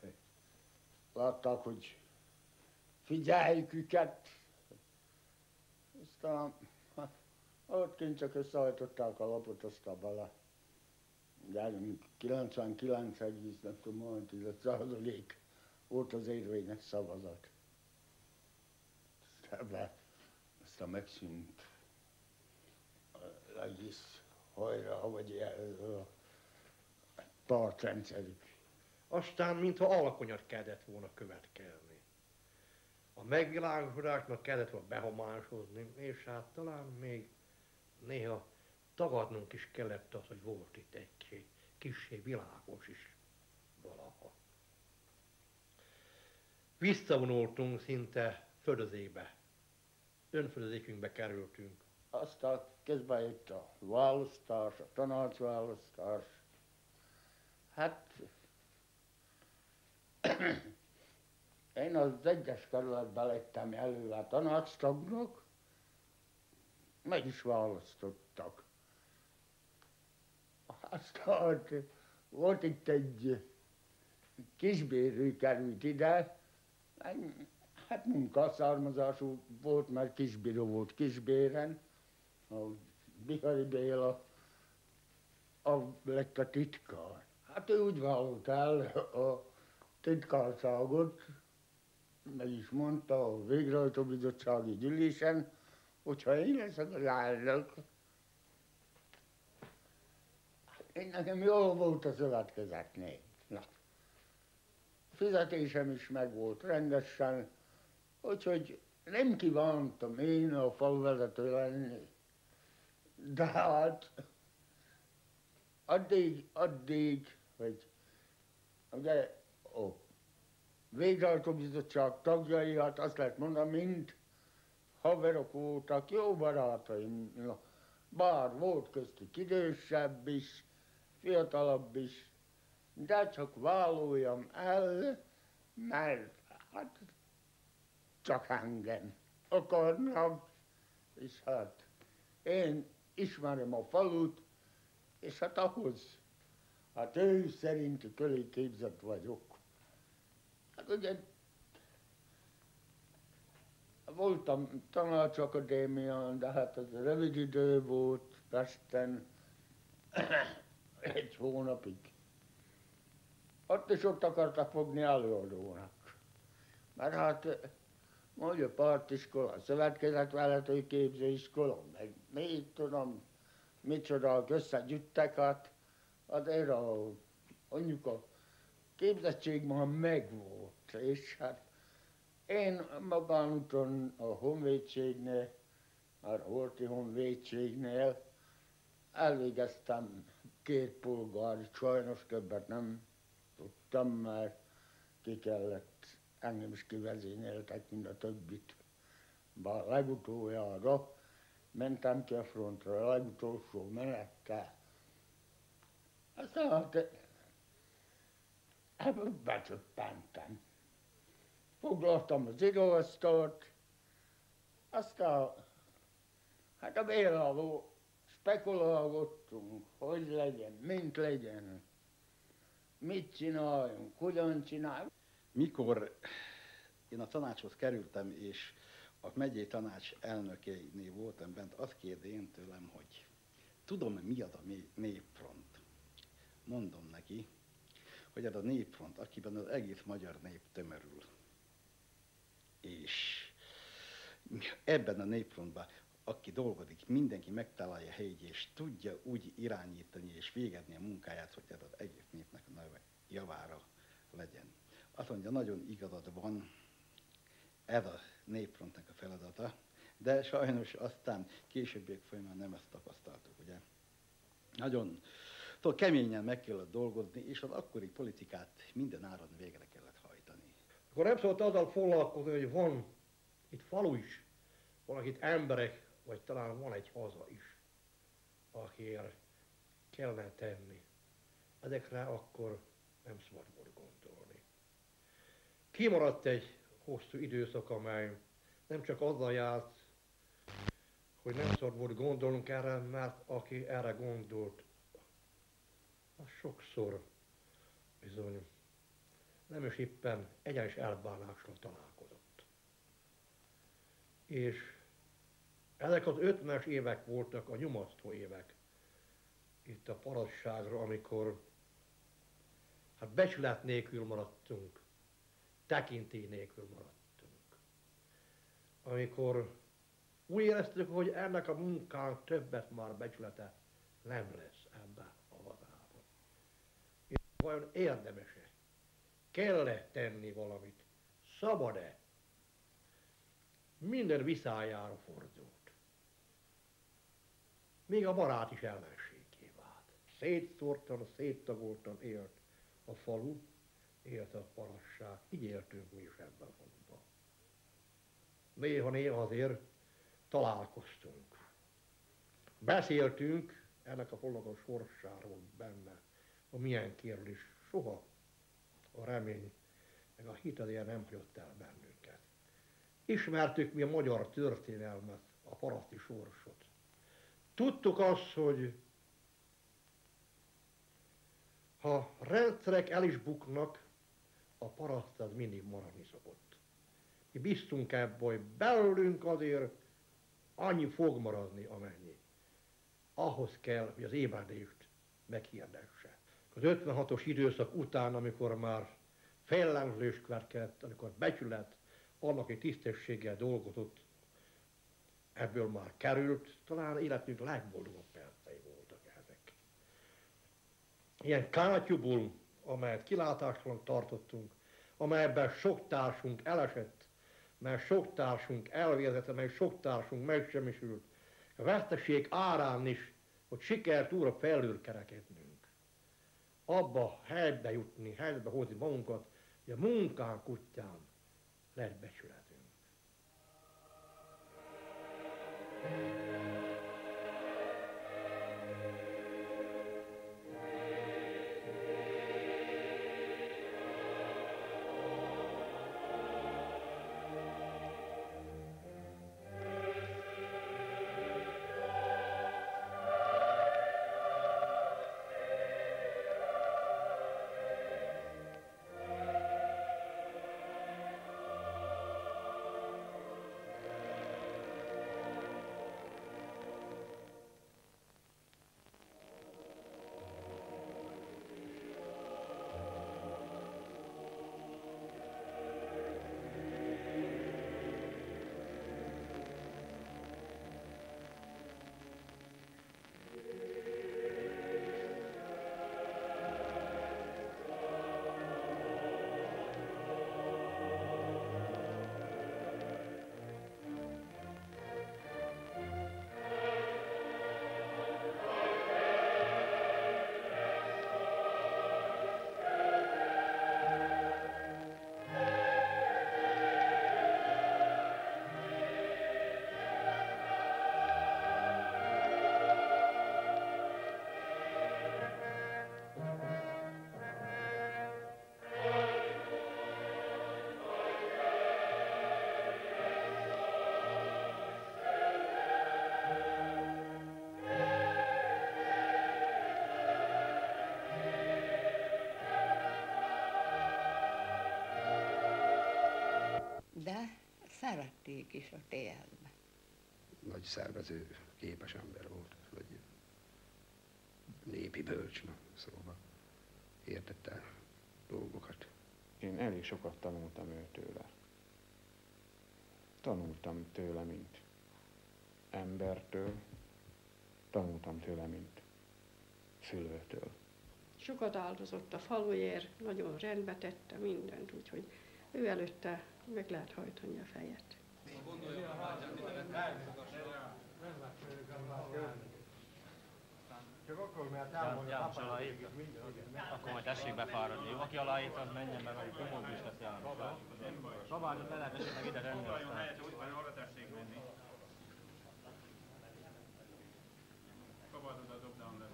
látták, hogy figyeljük őket, aztán hát, ott kint csak összehajtották a lapot, aztán bele. De 99,10% volt az érvényes szavazat. Aztán megszűnt az egész hajra, vagy a pártrendszerük. Aztán, mintha alkonyat kellett volna következni. A megvilágosodásnak kellett volna behomásozni, és hát talán még néha tagadnunk is kellett az, hogy volt itt egy kissé világos is valaha. Visszavonultunk szinte földözébe. Önföldözékünkbe kerültünk. Aztán közben jött a választás, a tanácsválasztás. Hát én az egyes kerületben lettem jelölve a tanácstagnak, meg is választottak. Aztán volt itt egy kisbérű került ide, hát munkaszármazású volt, mert kisbíró volt Kisbéren, a Bihari Béla lett a titkár. Hát ő úgy vállalt el a titkárságot, meg is mondta a végrehajtó bizottsági gyűlésen, hogyha én leszek az elnök, én nekem jól volt a szövetkezetnél. Na. Fizetésem is meg volt rendesen, úgyhogy nem kívántam én a faluvezető lenni. De hát addig, hogy ugye a végrehajtó bizottság tagjai, hát azt lehet mondani, mind haverok voltak, jó barátaim. Bár volt köztük idősebb is, fiatalabb is, de csak vállaljam el, mert hát csak engem akarnak, és hát én ismerem a falut, és hát ahhoz, hát ő szerint köré képzett vagyok. Hát ugye voltam tanácsakadémián, de hát az rövid idő volt Pesten, 1 hónapig. Ott is ott akartak fogni előadónak. Mert hát Magyar Pártiskola, Szövetkezetvezetői Képzőiskola, meg még tudom, micsodák összegyűjtek, hát azért mondjuk a képzettség már megvolt, és hát én magánúton a honvédségnél, a Horthy honvédségnél elvégeztem 2 polgárit, sajnos többet nem tudtam, mert ki kellett, engem is kivezényeltek, mind a többit. Bár legutoljára mentem ki a frontra, a legutolsó menettel. Aztán hát ebből becsöppentem. Foglaltam az íróasztalt, aztán hát a Bélával spekulálgattunk, hogy legyen, mint legyen, mit csináljunk, hogyan csináljunk. Mikor én a tanácshoz kerültem, és a megyei tanács elnökénél voltam bent, azt kérde én tőlem, hogy tudom, mi az a népfront. Mondom neki, hogy ez a népfront, akiben az egész magyar nép tömörül. És ebben a népfrontban, aki dolgozik, mindenki megtalálja a helyét, és tudja úgy irányítani és végezni a munkáját, hogy ez az egész népnek a javára legyen. Azt mondja, nagyon igazad van, ez a népfrontnak a feladata, de sajnos aztán későbbiek folyamán nem ezt tapasztaltuk, ugye. Nagyon keményen meg kellett dolgozni, és az akkori politikát minden áron végre kellett hajtani. Akkor nem szólt azzal foglalkozni, hogy van itt falu is, vannak itt emberek, vagy talán van egy haza is, akiért kellene tenni. Ezekre akkor nem szabad volt gondolni. Kimaradt egy hosszú időszak, amely nem csak azzal járt, hogy nem szabad volt gondolnunk erre, mert aki erre gondolt, az sokszor bizony nem is éppen egyenes elbánással találkozott. És ezek az 50-es évek voltak a nyomasztó évek itt a parasságra, amikor hát becsület nélkül maradtunk, tekintély nélkül maradtunk. Amikor úgy éreztük, hogy ennek a munkánk többet már becsülete nem lesz ebben a hazában. És vajon érdemes-e? Kell-e tenni valamit? Szabad-e? Minden viszályára fordult. Még a barát is ellenségé vált. Szétszórtan, széttagoltan élt a falu, élt a parasság. Így éltünk mi is ebben a faluban. Néha-néha azért találkoztunk. Beszéltünk ennek a falunak a sorsáról benne, a milyen kérdés. Soha a remény, meg a hit azért nem hagyott el bennünket. Ismertük mi a magyar történelmet, a paraszti sorsot. Tudtuk azt, hogy ha rendszerek el is buknak, a paraszt az mindig maradni szokott. Mi biztunk ebben, hogy belőlünk azért annyi fog maradni, amennyi. Ahhoz kell, hogy az ébredést meghirdesse. Az 56-os időszak után, amikor már fellemzés következett, amikor becsület, annak, aki tisztességgel dolgozott, ebből már került, talán életünk legboldogabb percei voltak ezek. Ilyen kátyúból, amelyet kilátástalan tartottunk, amelyben sok társunk elesett, mert sok társunk elvérzett, mert sok társunk megsemmisült, a veszteség árán is, hogy sikert újra felülkerekednünk. Abba helybe jutni, helybe hozni magunkat, hogy a munkánk útján lett becsületünk. De szerették is a TL-be. Nagy szervező, képes ember volt, vagy népi bölcsna, szóval értette dolgokat. Én elég sokat tanultam őtőle. Tanultam tőle, mint embertől, tanultam tőle, mint szülőtől. Sokat áldozott a faluért, nagyon rendbe tette mindent, úgyhogy ő előtte meg lehet hajtani a fejet. Akkor majd tessék befáradni, jó? Aki aláírt, az menjen be, mert Kumont is lesz János. Szabályot le lehet esetleg ide tenni, aztán... Arra tessék menni. Szabad oda dobdám le.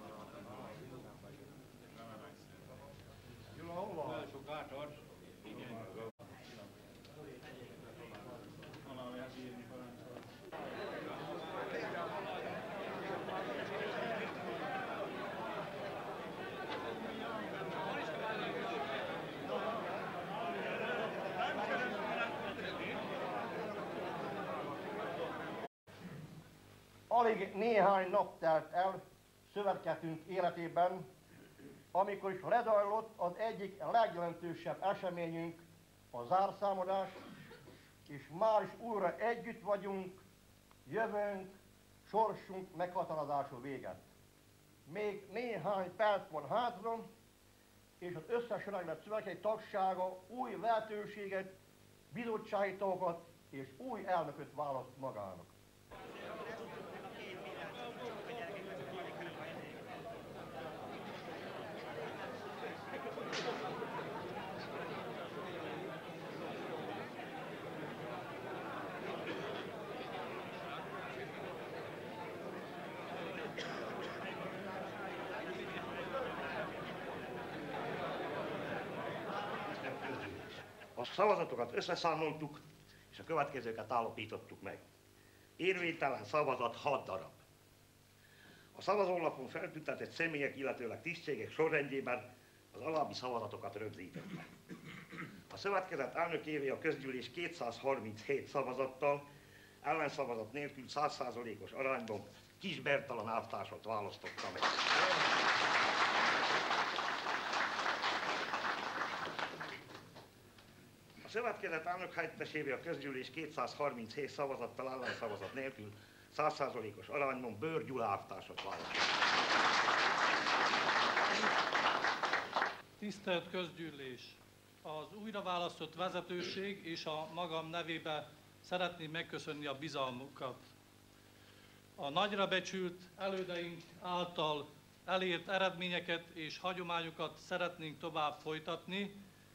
alig néhány nap telt el szövetkezetünk életében, amikor is lezajlott az egyik legjelentősebb eseményünk, a zárszámadás, és már is újra együtt vagyunk, jövőnk, sorsunk meghatározása véget. Még néhány perc van hátra, és az összesöreglet szövetkezeti tagsága új lehetőséget, bizottsági tagokat és új elnököt választ magának. A szavazatokat összeszámoltuk, és a következőket állapítottuk meg. Érvénytelen szavazat 6 darab. A szavazólapon feltüntetett személyek, illetőleg tisztségek sorrendjében az alábbi szavazatokat rögzítette. A szövetkezet elnökévé a közgyűlés 237 szavazattal, ellenszavazat nélkül 100%-os arányban Kis Bertalan elvtársat választotta meg. A szövetkezet elnök helyettesévé a közgyűlés 237 szavazattal, ellenszavazat nélkül 100%-os arányban Bőr Gyula elvtársat választott. Tisztelt közgyűlés! Az újraválasztott vezetőség és a magam nevébe szeretném megköszönni a bizalmukat. A nagyra becsült elődeink által elért eredményeket és hagyományokat szeretnénk tovább folytatni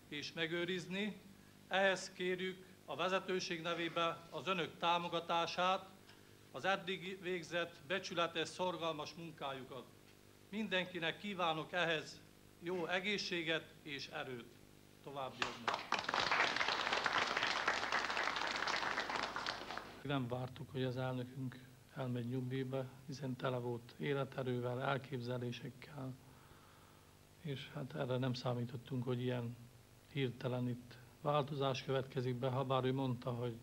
és megőrizni. Ehhez kérjük a vezetőség nevébe az önök támogatását, az eddig végzett becsületes, szorgalmas munkájukat. Mindenkinek kívánok ehhez jó egészséget és erőt továbbiakban. Nem vártuk, hogy az elnökünk elmegy nyugdíjba, hiszen tele volt életerővel, elképzelésekkel, és hát erre nem számítottunk, hogy ilyen hirtelen itt változás következik be, habár ő mondta, hogy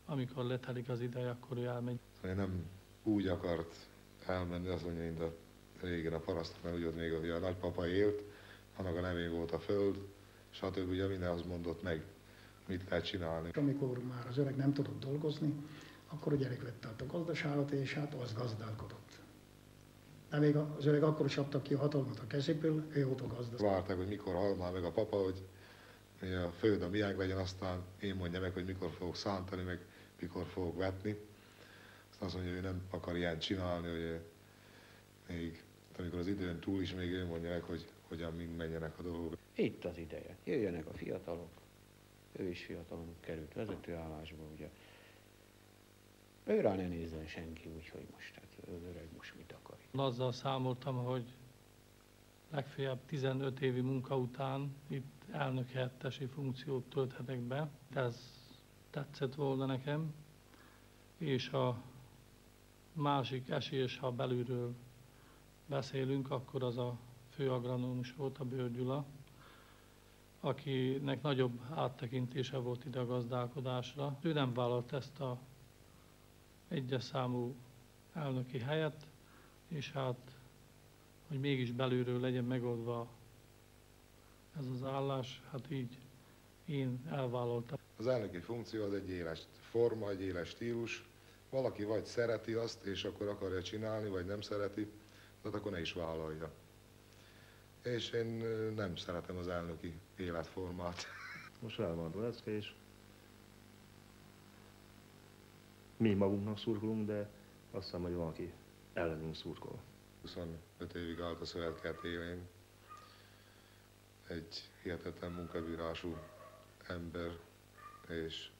amikor letelik az ideje, akkor ő elmegy. Nem úgy akart elmenni, azt mondja, mint a régen a parasztok, mert úgy ott még a nagypapa élt, annak a nevén volt a föld, stb. Ugye minden azt mondott meg, mit lehet csinálni. Amikor már az öreg nem tudott dolgozni, akkor a gyerek vette át a gazdaságot, és hát az gazdálkodott. De még az öreg akkor csapta ki a hatalmat a kezéből, ő volt a gazda. Várták, hogy mikor hal már meg a papa, hogy a föld a miánk legyen, aztán én mondja meg, hogy mikor fogok szántani, meg mikor fogok vetni. Aztán azt mondja, hogy ő nem akar ilyen csinálni, hogy még amikor az időn túl is még ő mondja meg, hogy hogyan mind menjenek a dolgok. Itt az ideje. Jöjjenek a fiatalok. Ő is fiatalon került vezetőállásba, ugye. Őrá ne nézzen senki, úgyhogy most, hát az öreg most mit akar. Azzal számoltam, hogy legfeljebb 15 évi munka után itt elnök helyettesi funkciót tölthetek be. Ez tetszett volna nekem, és a másik esélyes, ha belülről beszélünk, akkor az a főagronómus volt, a Bőr Gyula, akinek nagyobb áttekintése volt ide a gazdálkodásra. Ő nem vállalt ezt a egyes számú elnöki helyet, és hát, hogy mégis belülről legyen megoldva ez az állás, hát így én elvállaltam. Az elnöki funkció az egy éles forma, egy éles stílus. Valaki vagy szereti azt, és akkor akarja csinálni, vagy nem szereti, tehát akkor ne is vállalja. És én nem szeretem az elnöki életformát. Most elvan Donetszke, és mi magunknak szurkolunk, de azt hiszem, hogy valaki ellenünk szurkol. 25 évig állt a szövetkezet élén. Egy hihetetlen munkabírású ember, és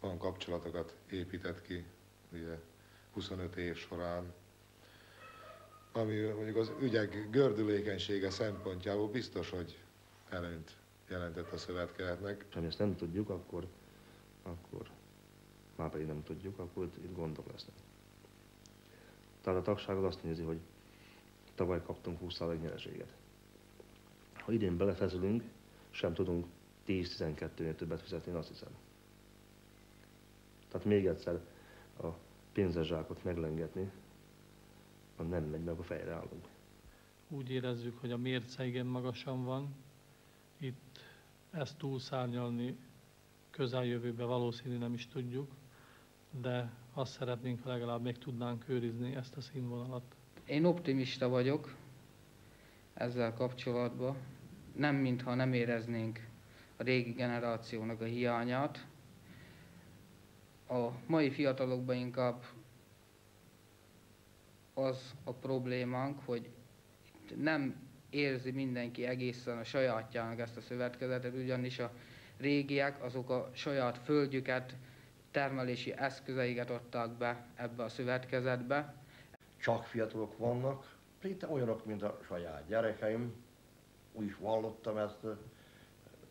olyan kapcsolatokat épített ki, ugye 25 év során, ami mondjuk az ügyek gördülékenysége szempontjából biztos, hogy előnyt jelentett a szövetkezetnek. Ha mi ezt nem tudjuk, akkor már pedig nem tudjuk, akkor itt gondok lesznek. Tehát a tagság az azt nézi, hogy tavaly kaptunk 20% nyereséget. Ha idén belefeszülünk, sem tudunk 10-12-nél többet fizetni, azt hiszem. Tehát még egyszer a pénzes zsákot meglengetni, ha nem megy meg, a fejre állunk. Úgy érezzük, hogy a mérce igen magasan van. Itt ezt túlszárnyalni közeljövőben valószínű nem is tudjuk, de azt szeretnénk, ha legalább meg tudnánk őrizni ezt a színvonalat. Én optimista vagyok ezzel kapcsolatban. Nem mintha nem éreznénk a régi generációnak a hiányát. A mai fiatalokban inkább az a problémánk, hogy nem érzi mindenki egészen a sajátjának ezt a szövetkezetet, ugyanis a régiek azok a saját földjüket, termelési eszközeiket adták be ebbe a szövetkezetbe. Csak fiatalok vannak, szinte olyanok, mint a saját gyerekeim. Úgy is vallottam ezt,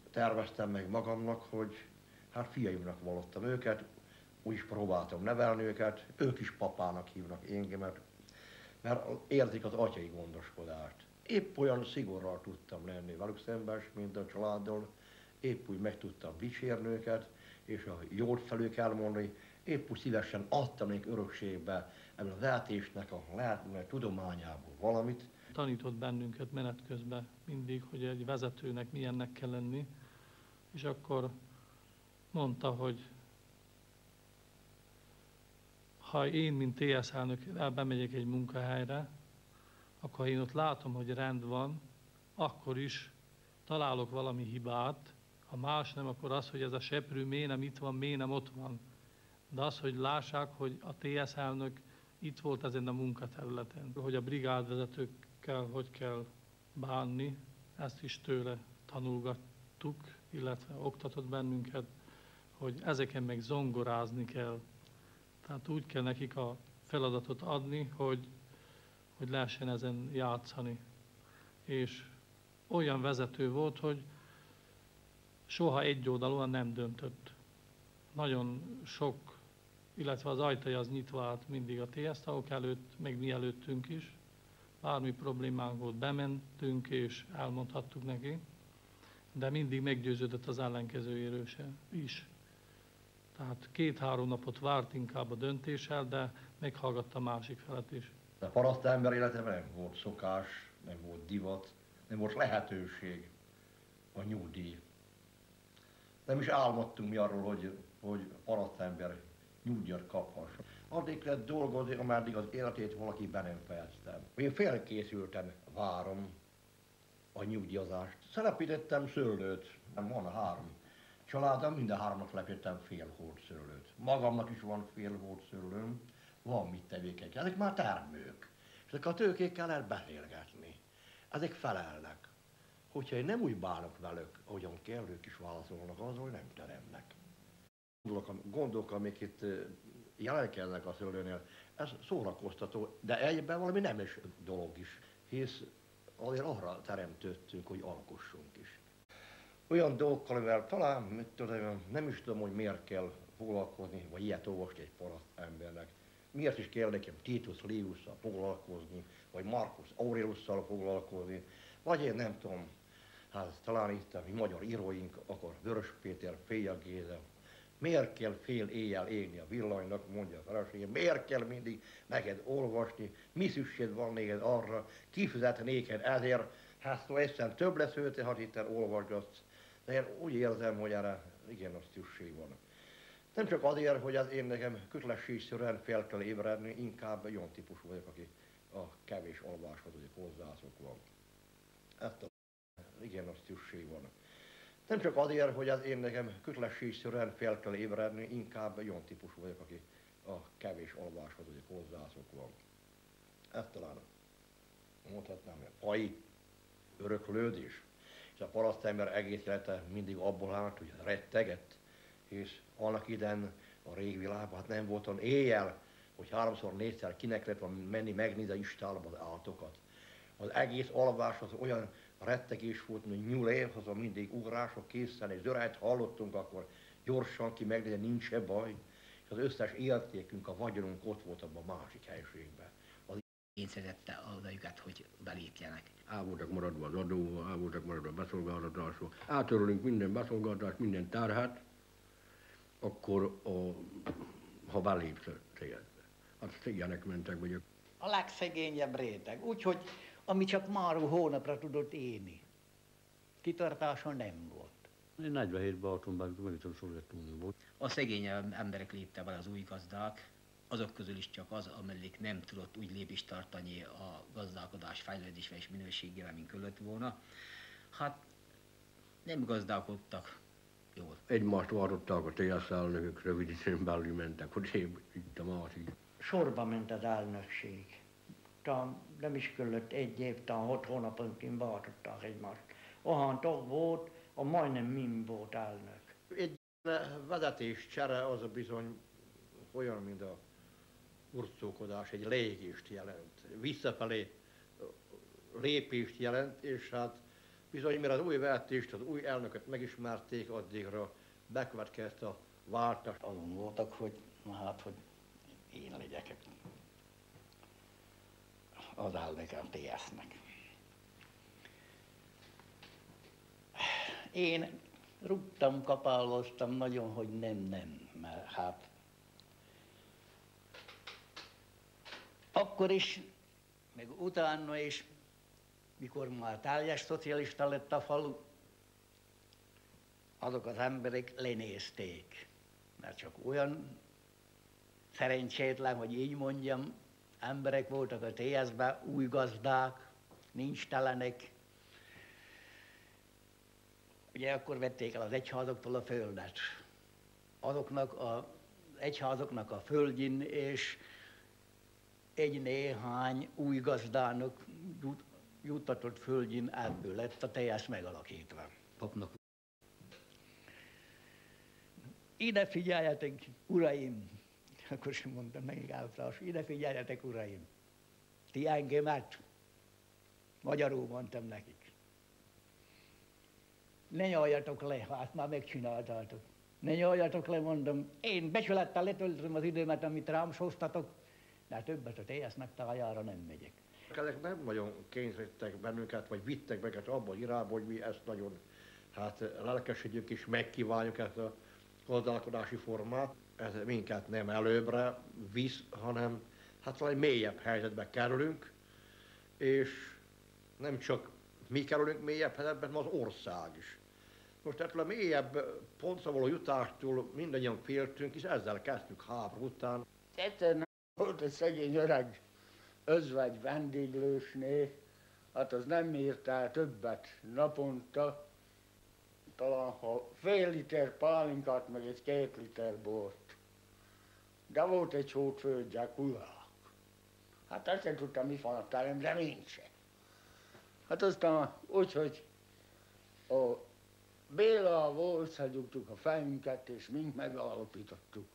terveztem meg magamnak, hogy hát fiaimnak vallottam őket, úgy is próbáltam nevelni őket, ők is papának hívnak engemet, mert érzik az atyai gondoskodást. Épp olyan szigorral tudtam lenni velük szemben, mint a családdal, épp úgy meg tudtam dicsérni őket, és a jót felük elmondani, épp úgy szívesen adtanék örökségbe ebben a vezetésnek a tudományából valamit. Tanított bennünket menet közben mindig, hogy egy vezetőnek milyennek kell lenni, és akkor mondta, hogy ha én, mint TSZ elnök bemegyek egy munkahelyre, akkor én ott látom, hogy rend van, akkor is találok valami hibát, ha más nem, akkor az, hogy ez a seprű miért nem itt van, miért nem ott van. De az, hogy lássák, hogy a TSZ elnök itt volt ezen a munkaterületen, hogy a brigádvezetőkkel hogy kell bánni, ezt is tőle tanulgattuk, illetve oktatott bennünket, hogy ezeken meg zongorázni kell. Tehát úgy kell nekik a feladatot adni, hogy lehessen ezen játszani. És olyan vezető volt, hogy soha egyoldalúan nem döntött. Nagyon sok, illetve az ajtaja az nyitva állt mindig a TSZ tagok előtt, meg mi előttünk is. Bármi problémánk volt, bementünk és elmondhattuk neki, de mindig meggyőződött az ellenkezőjéről is. Tehát 2-3 napot várt inkább a döntéssel, de meghallgatta a másik felet is. A parasztember életében nem volt szokás, nem volt divat, nem volt lehetőség a nyugdíj. Nem is álmodtunk mi arról, hogy parasztember nyugdíjat kaphasson. Addig lehet dolgozni, ameddig az életét valaki be nem fejezte. Én felkészültem, várom a nyugdíjazást. Szelepítettem szőlőt, van 3 családom, minden 3-nak lepítettem fél hord szőlőt. Magamnak is van fél hord szőlőm, van mit tevékenykedni. Ezek már termők, és ezek a tőkékkel lehet beszélgetni. Ezek felelnek. Hogyha én nem úgy bánok velük, ahogyan kell, ők is válaszolnak azon, hogy nem teremnek. Gondolok, amik itt jelenkeznek a szőlőnél, ez szórakoztató, de egyben valami nemes dolog is, hisz azért arra teremtődtünk, hogy alkossunk is. Olyan dolgokkal, mivel talán nem is tudom, hogy miért kell foglalkozni, vagy ilyet olvasni egy paraszt embernek. Miért is kell nekem Titus Liviusszal foglalkozni, vagy Marcus Aureliusszal foglalkozni, vagy én nem tudom, hát talán itt a magyar íróink, akkor Vörös Péter, Féja Géza. Miért kell fél éjjel égni a villanynak, mondja a feleségem, miért kell mindig neked olvasni, mi szükség van neked arra, kifizet néked ezért, hát szóval egyszerűen több lesz őt, ha itt olvasgatsz. De én úgy érzem, hogy erre igen, az szükség van. Nem csak azért, hogy az én nekem kötelességszerűen fel kell ébredni, inkább olyan típusú vagyok, aki a kevés alváshoz vagyok hozzászokva. Ezt igen, az szükség van. Nem csak azért, hogy az én nekem kötelességszerűen fel kell ébredni, inkább olyan típusú vagyok, aki a kevés alváshoz vagyok hozzászokva. Ezt talán mondhatnám, hogy fai öröklődés. És a parasztember egész élete mindig abból állt, hogy rettegett, és annak idején a régi világban hát nem volt olyan éjjel, hogy 3-4-szer kinek lett menni megnézni istálba az állatokat. Az egész alvás az olyan rettegés volt, hogy nyúl az mindig ugrások készen, és zörejt hallottunk, akkor gyorsan ki megnézni, nincs-e baj. És az összes értékünk, a vagyonunk ott volt abban a másik helységben. Kényszerítette odajukat, hogy belépjenek. El voltak maradva az adó, el voltak maradva a beszolgáltatások. Átörölünk minden beszolgáltatást, minden terhet, akkor ha belépsz a cégedbe. Hát ilyenek mentek, vagy a legszegényebb réteg. Úgyhogy ami csak máró hónapra tudott élni. Kitartása nem volt. Én 47-ben adtam be, amikor a Szovjetunió volt. A szegényebb emberek lépte be az új gazdák, azok közül is csak az, amelyik nem tudott úgy lépést tartani a gazdálkodás fejlődésvel és minőségével, mint kellett volna. Hát nem gazdálkodtak jól. Egymást váltották a TSZ elnökök, rövid időn belül mentek, hogy én itt a másik. Sorba ment az elnökség. Talán nem is kellett egy év, talán 6 hónaponként váltották egymást. Ahánytok volt, a majdnem mind volt elnök. Egy vezetéscsere az a bizony olyan, mint a hurcolkodás, egy légést jelent. Visszafelé lépést jelent, és hát bizony, mire az új vezetést, az új elnököt megismerték, addigra bekövetkezett a váltás. Azon voltak, hogy hogy én legyek az elnöke a TSZ-nek. Én rúgtam, kapáloztam nagyon, hogy nem, mert hát akkor is, meg utána is, mikor már teljes szocialista lett a falu, azok az emberek lenézték. Mert csak olyan szerencsétlen, hogy így mondjam, emberek voltak a TSZ-ben, új gazdák, nincs telenek. Ugye akkor vették el az egyházaktól a földet. Azoknak az egyházaknak a földjén, és egy néhány új gazdának juttatott földjén ebből lett a TSZ megalakítva. Papnak. Ide figyeljetek, uraim! Akkor sem mondtam nekik általános, ide figyeljetek, uraim! Ti engemet, magyarul mondtam nekik. Ne nyaljatok le, hát már megcsináltátok. Ne nyaljatok le, mondom, én becsülettel letöltöm az időmet, amit rám sóztatok, de többet a TSZ-nek tájára nem megyek. Ezek nem nagyon kényszerítettek bennünket, vagy vittek meg abban irányba, hogy mi ezt nagyon lelkesedjük és megkívánjuk ezt a gazdálkodási formát. Ez minket nem előbbre visz, hanem hát valami mélyebb helyzetbe kerülünk, és nem csak mi kerülünk mélyebb helyzetbe, hanem az ország is. Most ettől a mélyebb pontra való jutástól mindannyian féltünk, és ezzel kezdtük háború után. Egyszer volt egy szegény öreg özvegy vendéglősnél, hát az nem ért el többet naponta, talán ha fél liter pálinkát, meg egy 2 liter bort. De volt egy hótföldje, kulák. Hát azt sem tudtam, mi van a telem, de én sem. Hát aztán úgyhogy a Bélával összedugtuk a fejünket, és mind megállapítottuk.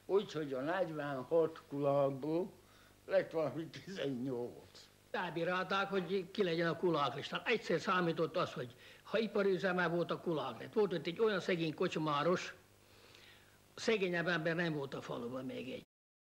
Úgyhogy a 46 kulákból lett valami 18. Elbírálták, hogy ki legyen a kuláklistán. Egyszer számított az, hogy ha iparüzemmel volt a kulák lett. Volt ott egy olyan szegény kocsmáros, szegényebb ember nem volt a faluban még egy.